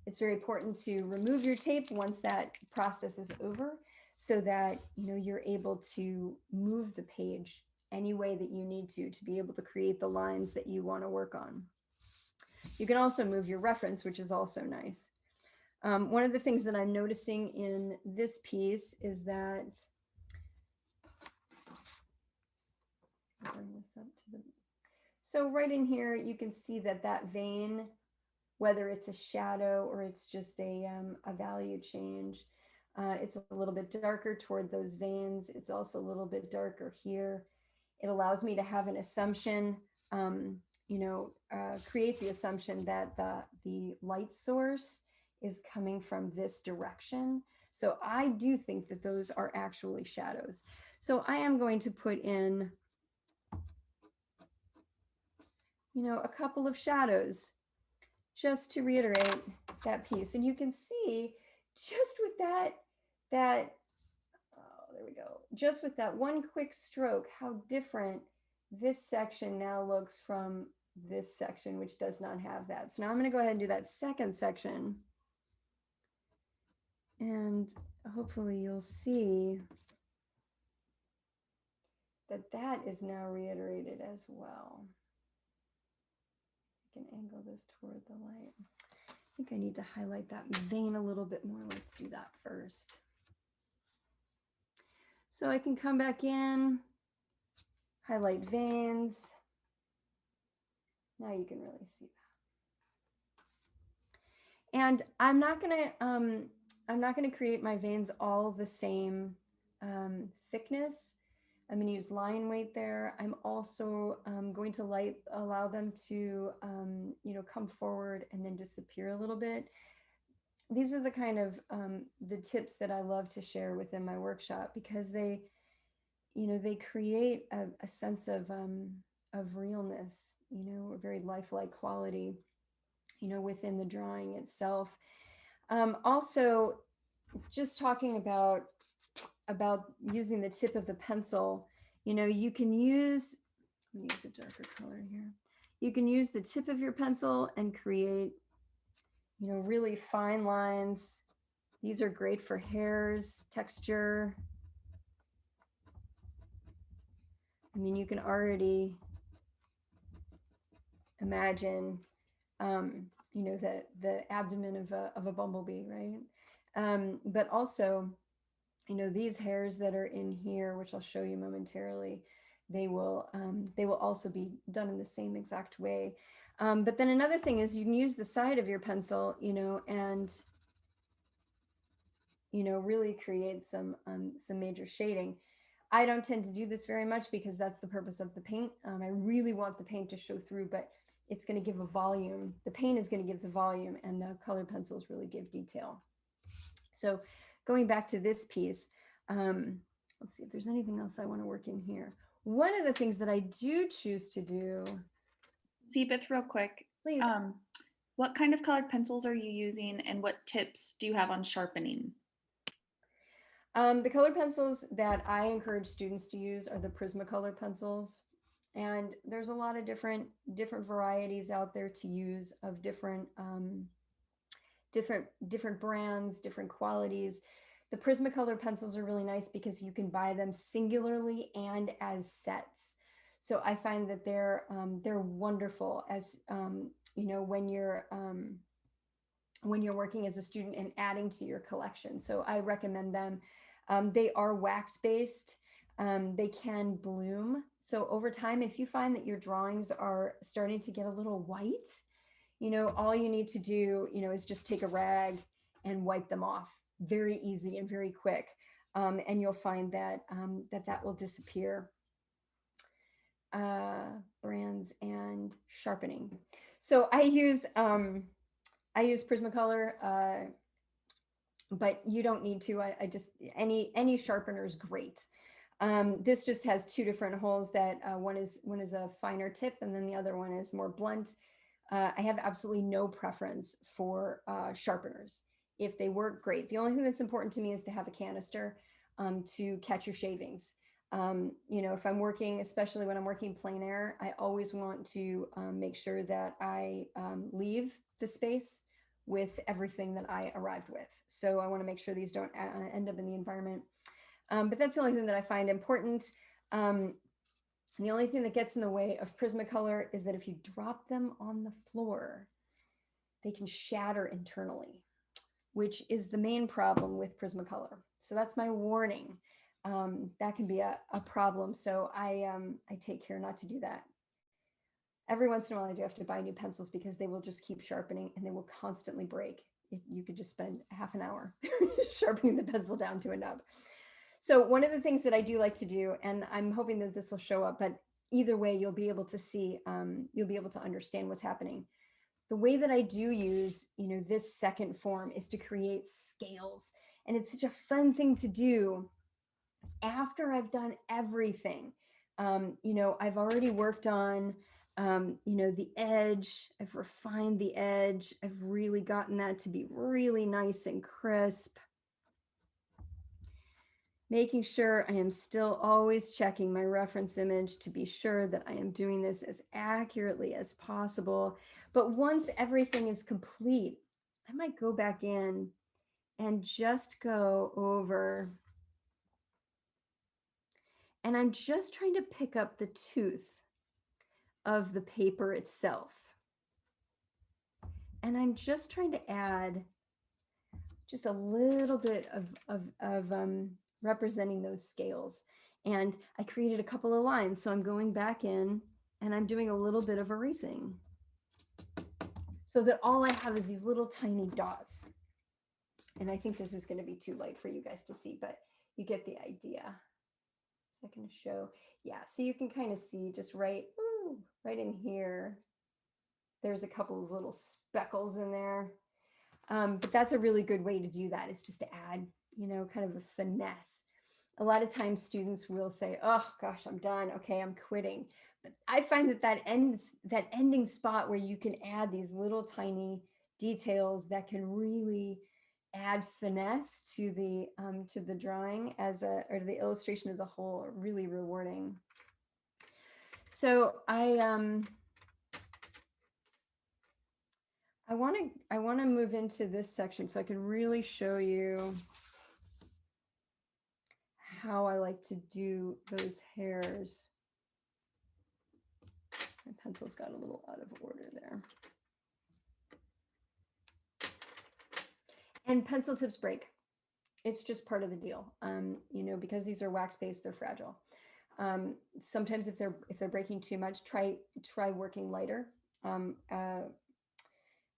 It's very important to remove your tape once that process is over, so that you're able to move the page any way that you need to be able to create the lines that you want to work on. You can also move your reference, which is also nice. One of the things that I'm noticing in this piece is that, bring this up to the, so right in here, you can see that vein, whether it's a shadow or it's just a value change, it's a little bit darker toward those veins. It's also a little bit darker here. It allows me to have an assumption, create the assumption that the light source is coming from this direction. So I do think that those are actually shadows. So I am going to put in, a couple of shadows just to reiterate that piece. And you can see just with that, oh, there we go. Just with that one quick stroke, how different this section now looks from this section, which does not have that. So now I'm going to go ahead and do that second section. And hopefully you'll see that that is now reiterated as well. I can angle this toward the light. I think I need to highlight that vein a little bit more. Let's do that first. So I can come back in, highlight veins. Now you can really see that. And I'm not gonna create my veins all the same thickness. I'm going to use line weight there. I'm also going to allow them to, come forward and then disappear a little bit. These are the kind of the tips that I love to share within my workshop, because they create a sense of of realness, a very lifelike quality, within the drawing itself. Also, just talking about using the tip of the pencil, you can use, let me use a darker color here. You can use the tip of your pencil and create, really fine lines. These are great for hairs, texture. I mean, you can already imagine, the abdomen of a bumblebee, right? But also, these hairs that are in here, which I'll show you momentarily, they will also be done in the same exact way. But then another thing is you can use the side of your pencil, and really create some major shading. I don't tend to do this very much because that's the purpose of the paint. I really want the paint to show through, but it's going to give a volume. The paint is going to give the volume, and the color pencils really give detail. So going back to this piece, let's see if there's anything else I want to work in here. One of the things that I do choose to do. Zebith, real quick. Please. What kind of colored pencils are you using, and what tips do you have on sharpening? The colored pencils that I encourage students to use are the Prismacolor pencils. And there's a lot of different varieties out there to use of different brands, different qualities. The Prismacolor pencils are really nice because you can buy them singularly and as sets. So I find that they're wonderful as when you're working as a student and adding to your collection. So I recommend them. They are wax based. They can bloom. So over time, if you find that your drawings are starting to get a little white, all you need to do, is just take a rag and wipe them off. Very easy and very quick. And you'll find that that will disappear. Brands and sharpening. So I use Prismacolor, but you don't need to. I just, any sharpener is great. This just has two different holes that one is a finer tip, and then the other one is more blunt. I have absolutely no preference for sharpeners. If they work, great. The only thing that's important to me is to have a canister to catch your shavings. If I'm working, especially when I'm working plein air, I always want to make sure that I leave the space with everything that I arrived with. So I want to make sure these don't end up in the environment. But that's the only thing that I find important. The only thing that gets in the way of Prismacolor is that if you drop them on the floor, they can shatter internally, which is the main problem with Prismacolor. So that's my warning. That can be a problem. So I take care not to do that. Every once in a while, I do have to buy new pencils because they will just keep sharpening and they will constantly break. You could just spend half an hour sharpening the pencil down to a nub. So one of the things that I do like to do, and I'm hoping that this will show up, but either way, you'll be able to see, you'll be able to understand what's happening. The way that I do use, this second form is to create scales. And it's such a fun thing to do after I've done everything. I've already worked on, the edge. I've refined the edge. I've really gotten that to be really nice and crisp. Making sure I am still always checking my reference image to be sure that I am doing this as accurately as possible. But once everything is complete, I might go back in and just go over. And I'm just trying to pick up the tooth of the paper itself. And I'm just trying to add just a little bit of representing those scales. And I created a couple of lines. So I'm going back in and I'm doing a little bit of erasing so that all I have is these little tiny dots. And I think this is going to be too light for you guys to see, but you get the idea. Is that going to show? Yeah, so you can kind of see just right in here. There's a couple of little speckles in there. But that's a really good way to do that, is just to add, kind of a finesse. a lot of times students will say, oh gosh, I'm done. Okay, I'm quitting. But I find that ending spot where you can add these little tiny details that can really add finesse to the drawing or the illustration as a whole are really rewarding. So I want to move into this section so I can really show you how I like to do those hairs. My pencil's got a little out of order there. And pencil tips break. It's just part of the deal. You know, because these are wax based, they're fragile. Sometimes if they're breaking too much, try working lighter,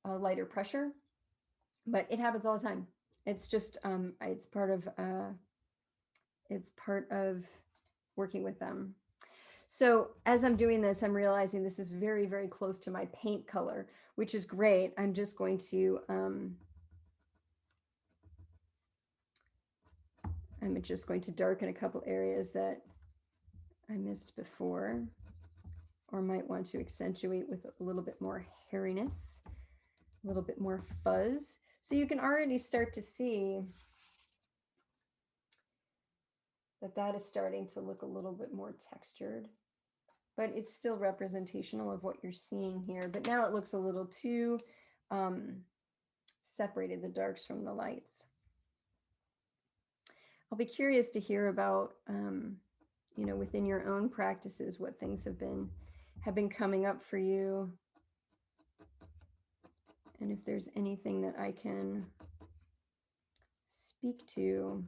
lighter pressure. But it happens all the time. It's just it's part of working with them. So as I'm doing this, I'm realizing this is very, very close to my paint color, which is great. I'm just going to darken a couple areas that I missed before, or might want to accentuate with a little bit more hairiness, a little bit more fuzz. So you can already start to see that is starting to look a little bit more textured, but it's still representational of what you're seeing here. But now it looks a little too separated, the darks from the lights. I'll be curious to hear about, you know, within your own practices, what things have been coming up for you, and if there's anything that I can speak to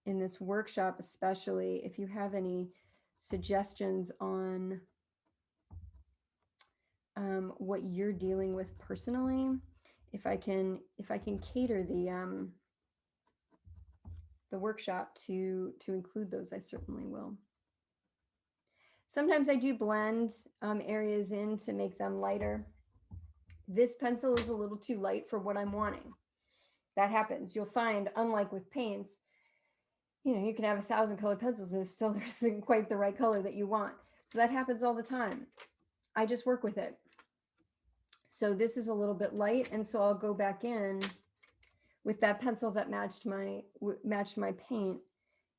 in this workshop, especially if you have any suggestions on what you're dealing with personally. If I can cater the workshop to include those, I certainly will. Sometimes I do blend areas in to make them lighter. This pencil is a little too light for what I'm wanting. That happens. You'll find, unlike with paints, you know, you can have 1,000 colored pencils and it still isn't quite the right color that you want. So that happens all the time. I just work with it. So this is a little bit light, and so I'll go back in with that pencil that matched my paint,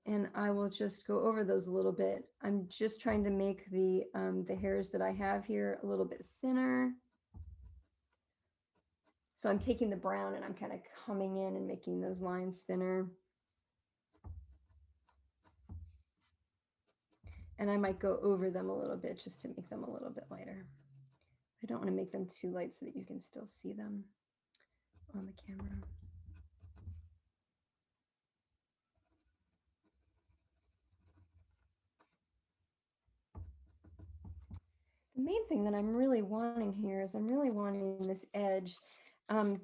and I will just go over those a little bit. I'm just trying to make the hairs that I have here a little bit thinner. So I'm taking the brown and I'm kind of coming in and making those lines thinner. And I might go over them a little bit just to make them a little bit lighter. I don't want to make them too light so that you can still see them on the camera. The main thing that I'm really wanting here is I'm really wanting this edge.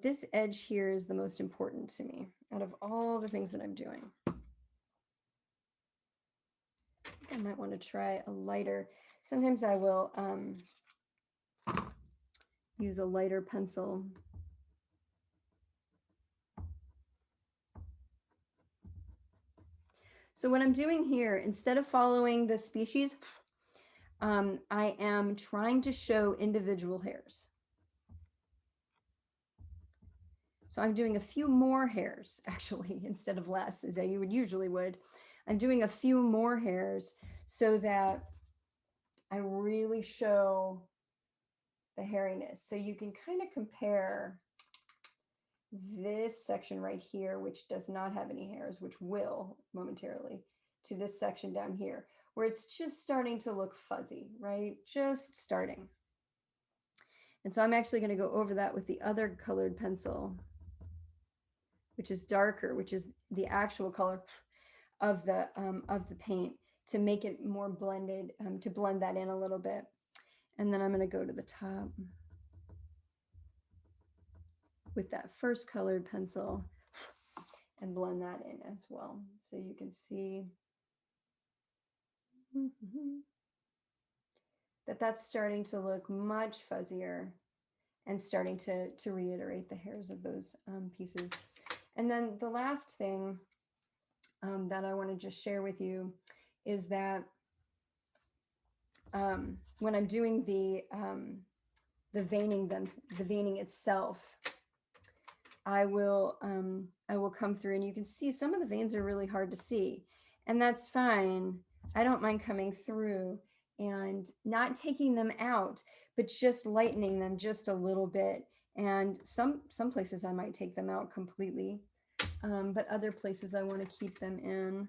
This edge here is the most important to me out of all the things that I'm doing. I might want to try a lighter. Sometimes I will use a lighter pencil. So what I'm doing here, instead of following the species, I am trying to show individual hairs. So I'm doing a few more hairs, actually, instead of less, as you usually would. I'm doing a few more hairs so that I really show the hairiness. So you can kind of compare this section right here, which does not have any hairs, which will momentarily, to this section down here, where it's just starting to look fuzzy, right? Just starting. And so I'm actually going to go over that with the other colored pencil, which is darker, which is the actual color of the paint, to make it more blended, to blend that in a little bit. And then I'm going to go to the top with that first colored pencil and blend that in as well. So you can see that that's starting to look much fuzzier and starting to reiterate the hairs of those pieces. And then the last thing that I want to just share with you is that when I'm doing the veining the veining itself, I will come through, and you can see some of the veins are really hard to see, and that's fine. I don't mind coming through and not taking them out, but just lightening them just a little bit. And some places I might take them out completely, but other places I want to keep them in.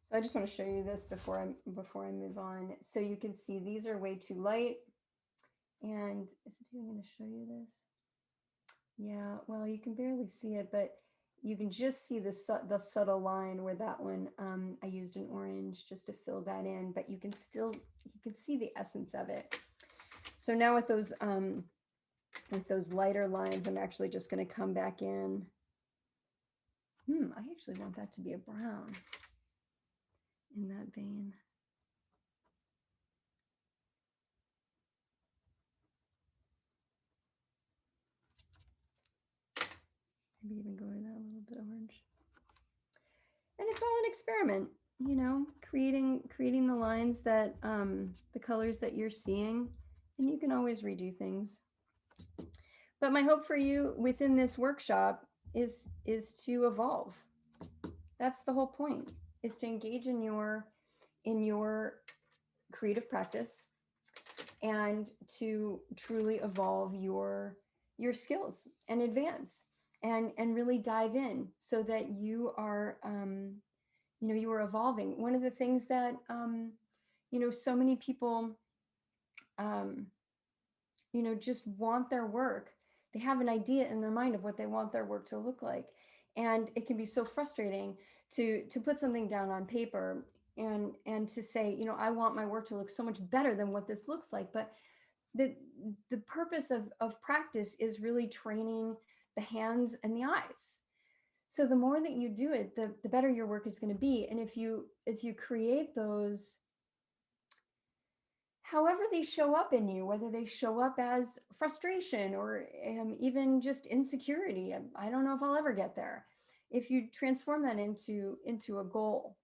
So I just want to show you this before I move on. So you can see these are way too light. And is it even going to show you this? Yeah, well, you can barely see it, but you can just see the subtle line where that one, I used an orange just to fill that in, but you can see the essence of it. So now with those lighter lines, I'm actually just going to come back in. I actually want that to be a brown in that vein. Maybe even go with that little bit orange. And it's all an experiment, you know, creating the lines that the colors that you're seeing, and you can always redo things. But my hope for you within this workshop is to evolve. That's the whole point, is to engage in your creative practice and to truly evolve your skills and advance and really dive in so that you are you are evolving. One of the things that so many people just want their work. They have an idea in their mind of what they want their work to look like, and it can be so frustrating to put something down on paper and to say, I want my work to look so much better than what this looks like. But the purpose of practice is really training the hands and the eyes. So the more that you do it, the better your work is going to be. And if you create those, however they show up in you, whether they show up as frustration or even just insecurity, I don't know if I'll ever get there. If you transform that into a goal,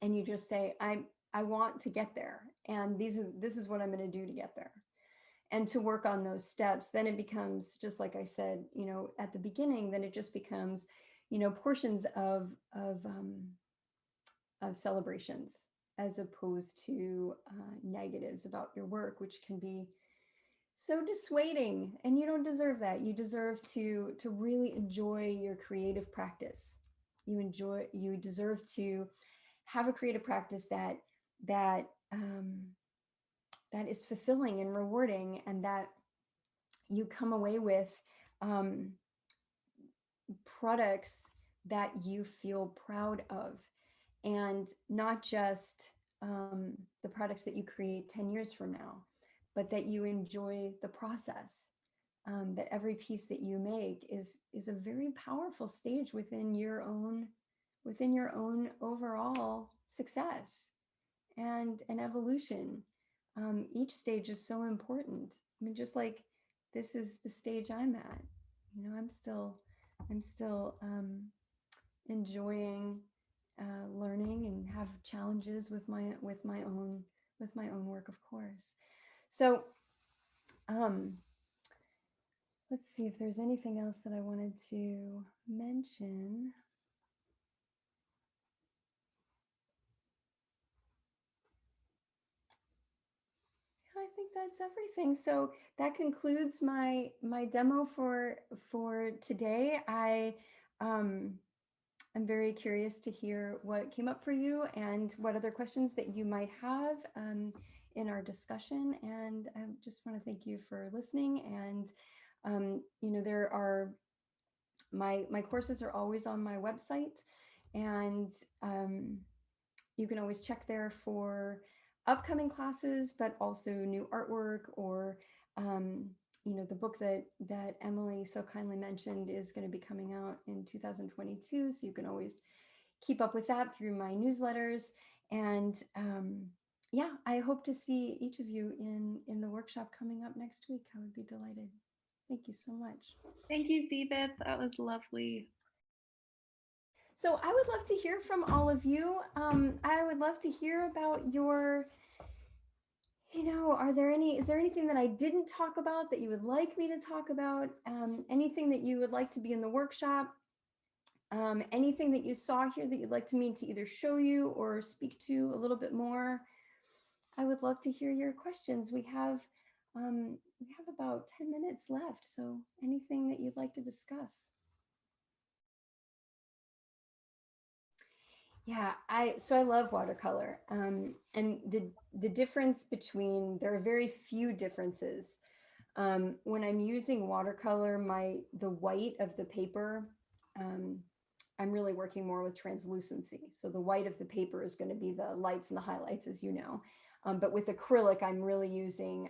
and you just say, I want to get there, and this is what I'm going to do to get there, and to work on those steps, then it becomes, just like I said, at the beginning, then it just becomes, portions of celebrations, as opposed to negatives about your work, which can be so dissuading. And you don't deserve that. You deserve to really enjoy your creative practice. You deserve to have a creative practice that is fulfilling and rewarding, and that you come away with products that you feel proud of, and not just the products that you create 10 years from now, but that you enjoy the process. That every piece that you make is a very powerful stage within your own overall success and an evolution. Each stage is so important. I mean, just like this is the stage I'm at. I'm still enjoying learning, and have challenges with my own work, of course. So let's see if there's anything else that I wanted to mention. I think that's everything. So that concludes my demo for today. I'm very curious to hear what came up for you and what other questions that you might have in our discussion. And I just want to thank you for listening. And there are my courses are always on my website, and you can always check there for upcoming classes, but also new artwork, or the book that Emily so kindly mentioned is going to be coming out in 2022. So you can always keep up with that through my newsletters. And yeah, I hope to see each of you in the workshop coming up next week. I would be delighted. Thank you so much. Thank you, Zebith. That was lovely. So I would love to hear from all of you. I would love to hear about your, is there anything that I didn't talk about that you would like me to talk about? Anything that you would like to be in the workshop? Anything that you saw here that you'd like me to either show you or speak to a little bit more? I would love to hear your questions. We have about 10 minutes left, so anything that you'd like to discuss. Yeah, I love watercolor, and the difference between, there are very few differences. When I'm using watercolor, the white of the paper, I'm really working more with translucency. So the white of the paper is going to be the lights and the highlights, as you know. But with acrylic, I'm really using,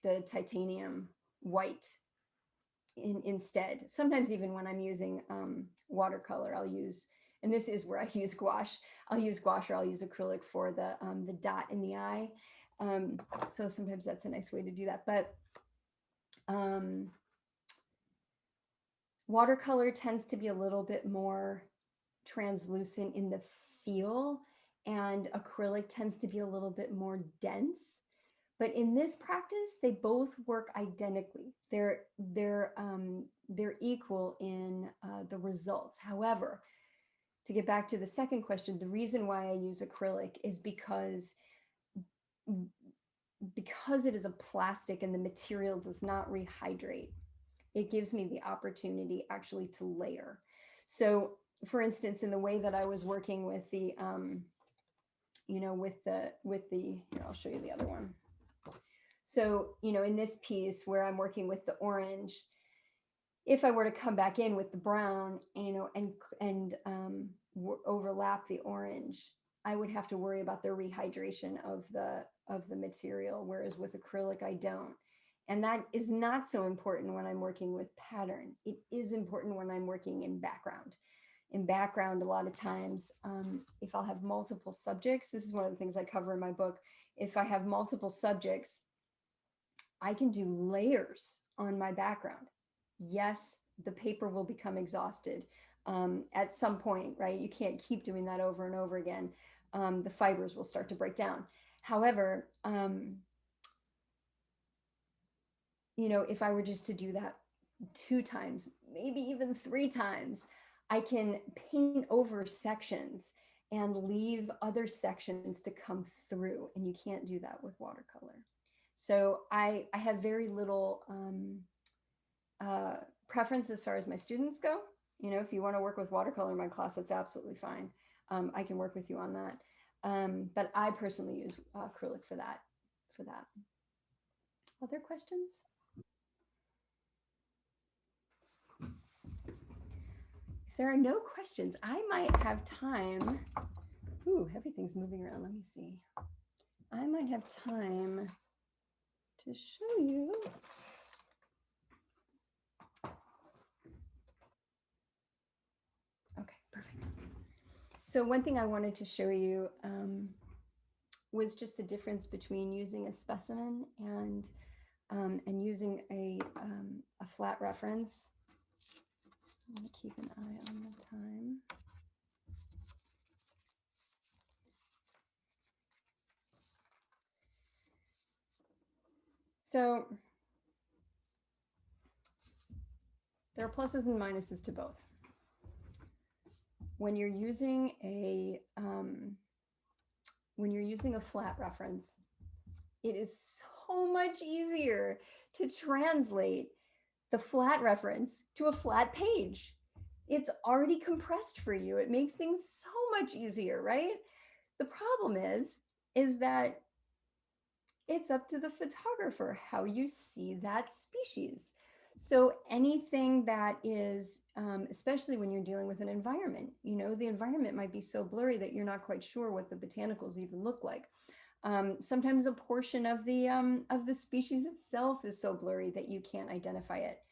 the titanium white instead. Sometimes even when I'm using watercolor, I'll use, and this is where I use gouache. I'll use gouache or I'll use acrylic for the dot in the eye. So sometimes that's a nice way to do that. But watercolor tends to be a little bit more translucent in the feel, and acrylic tends to be a little bit more dense. But in this practice, they both work identically. They're equal in the results. However, to get back to the second question, the reason why I use acrylic is because it is a plastic and the material does not rehydrate. It gives me the opportunity actually to layer. So for instance, in the way that I was working with the, here, I'll show you the other one. So, in this piece where I'm working with the orange, if I were to come back in with the brown, and overlap the orange, I would have to worry about the rehydration of the material, whereas with acrylic, I don't. And that is not so important when I'm working with pattern. It is important when I'm working in background. In background, a lot of times, if I'll have multiple subjects, this is one of the things I cover in my book. If I have multiple subjects, I can do layers on my background. Yes, the paper will become exhausted at some point, right? You can't keep doing that over and over again. The fibers will start to break down. However, if I were just to do that 2 times, maybe even 3 times, I can paint over sections and leave other sections to come through. And you can't do that with watercolor. So I have very little preference as far as my students go. If you want to work with watercolor in my class, that's absolutely fine. I can work with you on that. But I personally use acrylic for that. Other questions? If there are no questions, I might have time. Ooh, everything's moving around. Let me see. I might have time to show you. Okay, perfect. So one thing I wanted to show you was just the difference between using a specimen and using a flat reference. I'm going to keep an eye on the time. So there are pluses and minuses to both. When you're using a flat reference, it is so much easier to translate the flat reference to a flat page. It's already compressed for you. It makes things so much easier, right? The problem is that it's up to the photographer how you see that species. So anything that is, especially when you're dealing with an environment, the environment might be so blurry that you're not quite sure what the botanicals even look like. Sometimes a portion of the species itself is so blurry that you can't identify it.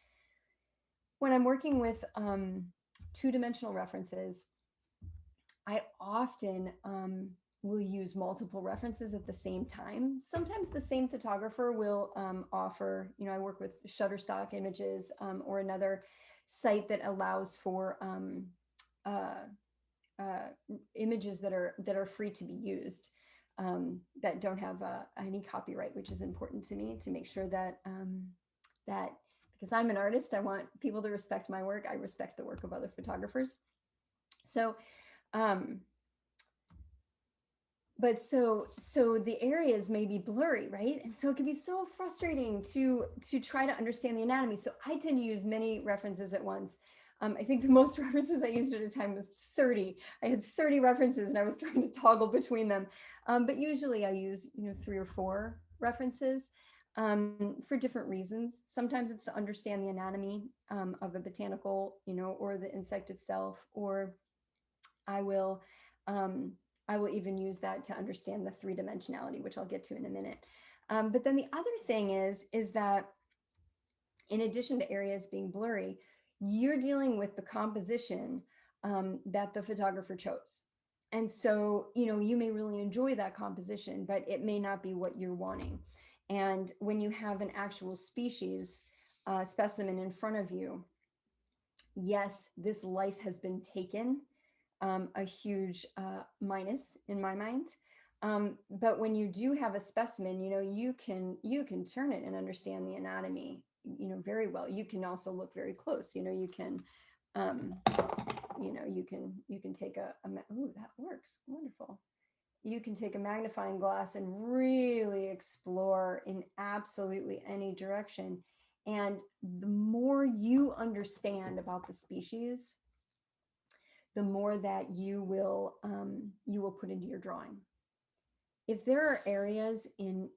When I'm working with 2-dimensional references, I often will use multiple references at the same time. Sometimes the same photographer will offer, I work with Shutterstock Images or another site that allows for uh, images that are free to be used, that don't have any copyright, which is important to me to make sure that that because I'm an artist, I want people to respect my work. I respect the work of other photographers. So but so the areas may be blurry, right? And so it can be so frustrating to try to understand the anatomy. So I tend to use many references at once. I think the most references I used at a time was 30. I had 30 references and I was trying to toggle between them. But usually I use 3 or 4 references for different reasons. Sometimes it's to understand the anatomy of a botanical, or the insect itself, or I will I will even use that to understand the 3-dimensionality, which I'll get to in a minute. But then the other thing is that in addition to areas being blurry, you're dealing with the composition that the photographer chose. And so, you may really enjoy that composition, but it may not be what you're wanting. And when you have an actual species specimen in front of you, yes, this life has been taken, a huge minus in my mind. But when you do have a specimen, you can turn it and understand the anatomy, very well. You can also look very close. You can, you can take oh, that works wonderful. You can take a magnifying glass and really explore in absolutely any direction. And the more you understand about the species, the more that you will put into your drawing. If there are areas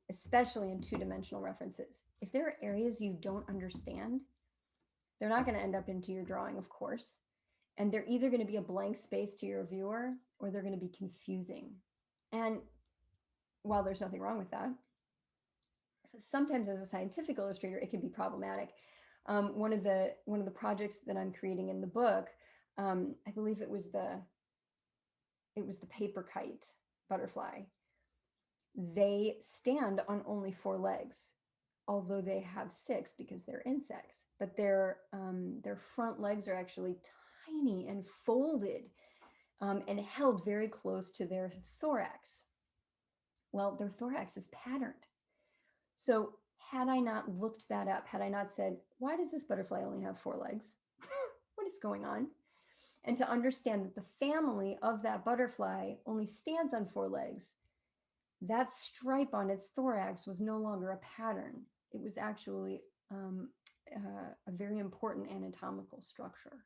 especially in 2-dimensional references, if there are areas you don't understand, they're not going to end up into your drawing, of course. And they're either going to be a blank space to your viewer, or they're going to be confusing. And while there's nothing wrong with that, sometimes as a scientific illustrator, it can be problematic. One of the projects that I'm creating in the book, I believe it was the paper kite butterfly. They stand on only 4 legs, although they have 6 because they're insects. But their front legs are actually tiny and folded and held very close to their thorax. Well, their thorax is patterned. So had I not looked that up, had I not said, why does this butterfly only have 4 legs? What is going on? And to understand that the family of that butterfly only stands on 4 legs, that stripe on its thorax was no longer a pattern. It was actually a very important anatomical structure.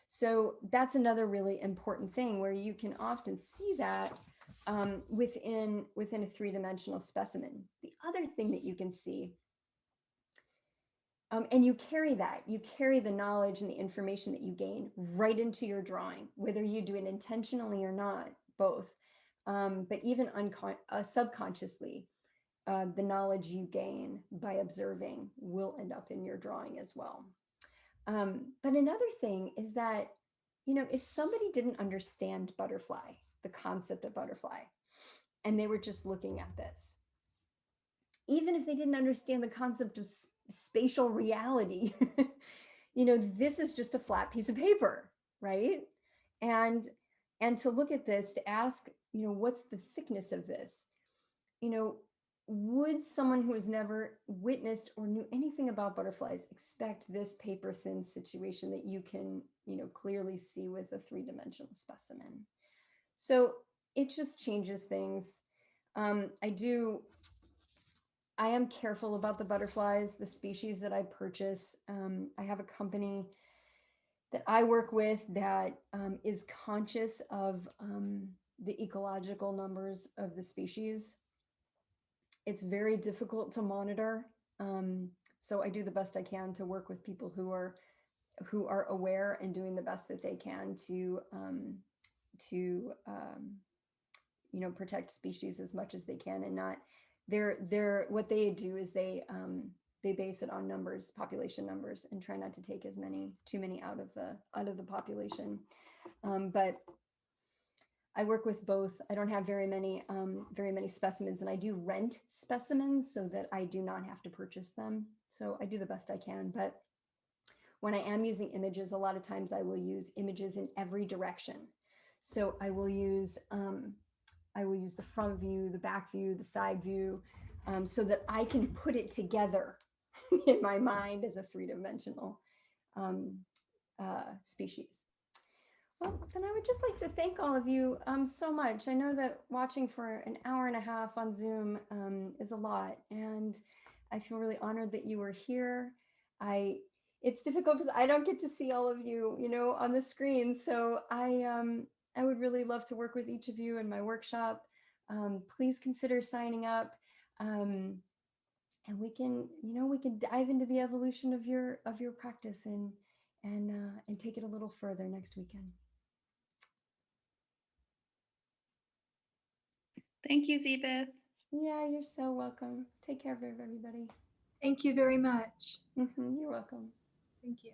So that's another really important thing where you can often see that within a 3-dimensional specimen. The other thing that you can see, and you carry the knowledge and the information that you gain right into your drawing, whether you do it intentionally or not, both. But even subconsciously, the knowledge you gain by observing will end up in your drawing as well. But another thing is that, if somebody didn't understand butterfly, the concept of butterfly, and they were just looking at this, even if they didn't understand the concept of spatial reality, this is just a flat piece of paper, right? And to look at this, to ask, what's the thickness of this? Would someone who has never witnessed or knew anything about butterflies expect this paper thin situation that you can, clearly see with a 3-dimensional specimen? So it just changes things. I am careful about the butterflies, the species that I purchase. I have a company that I work with that is conscious of the ecological numbers of the species. It's very difficult to monitor. So I do the best I can to work with people who are aware and doing the best that they can to protect species as much as they can, and not they're what they do is they base it on numbers, population numbers, and try not to take too many out of the population. But I work with both. I don't have very many specimens, and I do rent specimens so that I do not have to purchase them. So I do the best I can. But when I am using images, a lot of times I will use images in every direction. So I will use the front view, the back view, the side view, so that I can put it together in my mind as a three-dimensional um, species. Well, then I would just like to thank all of you so much. I know that watching for an hour and a half on Zoom is a lot, and I feel really honored that you were here. It's difficult because I don't get to see all of you, on the screen. So I would really love to work with each of you in my workshop. Please consider signing up, and we can dive into the evolution of your practice and take it a little further next weekend. Thank you, Zebith. Yeah, you're so welcome. Take care of everybody. Thank you very much. You're welcome. Thank you.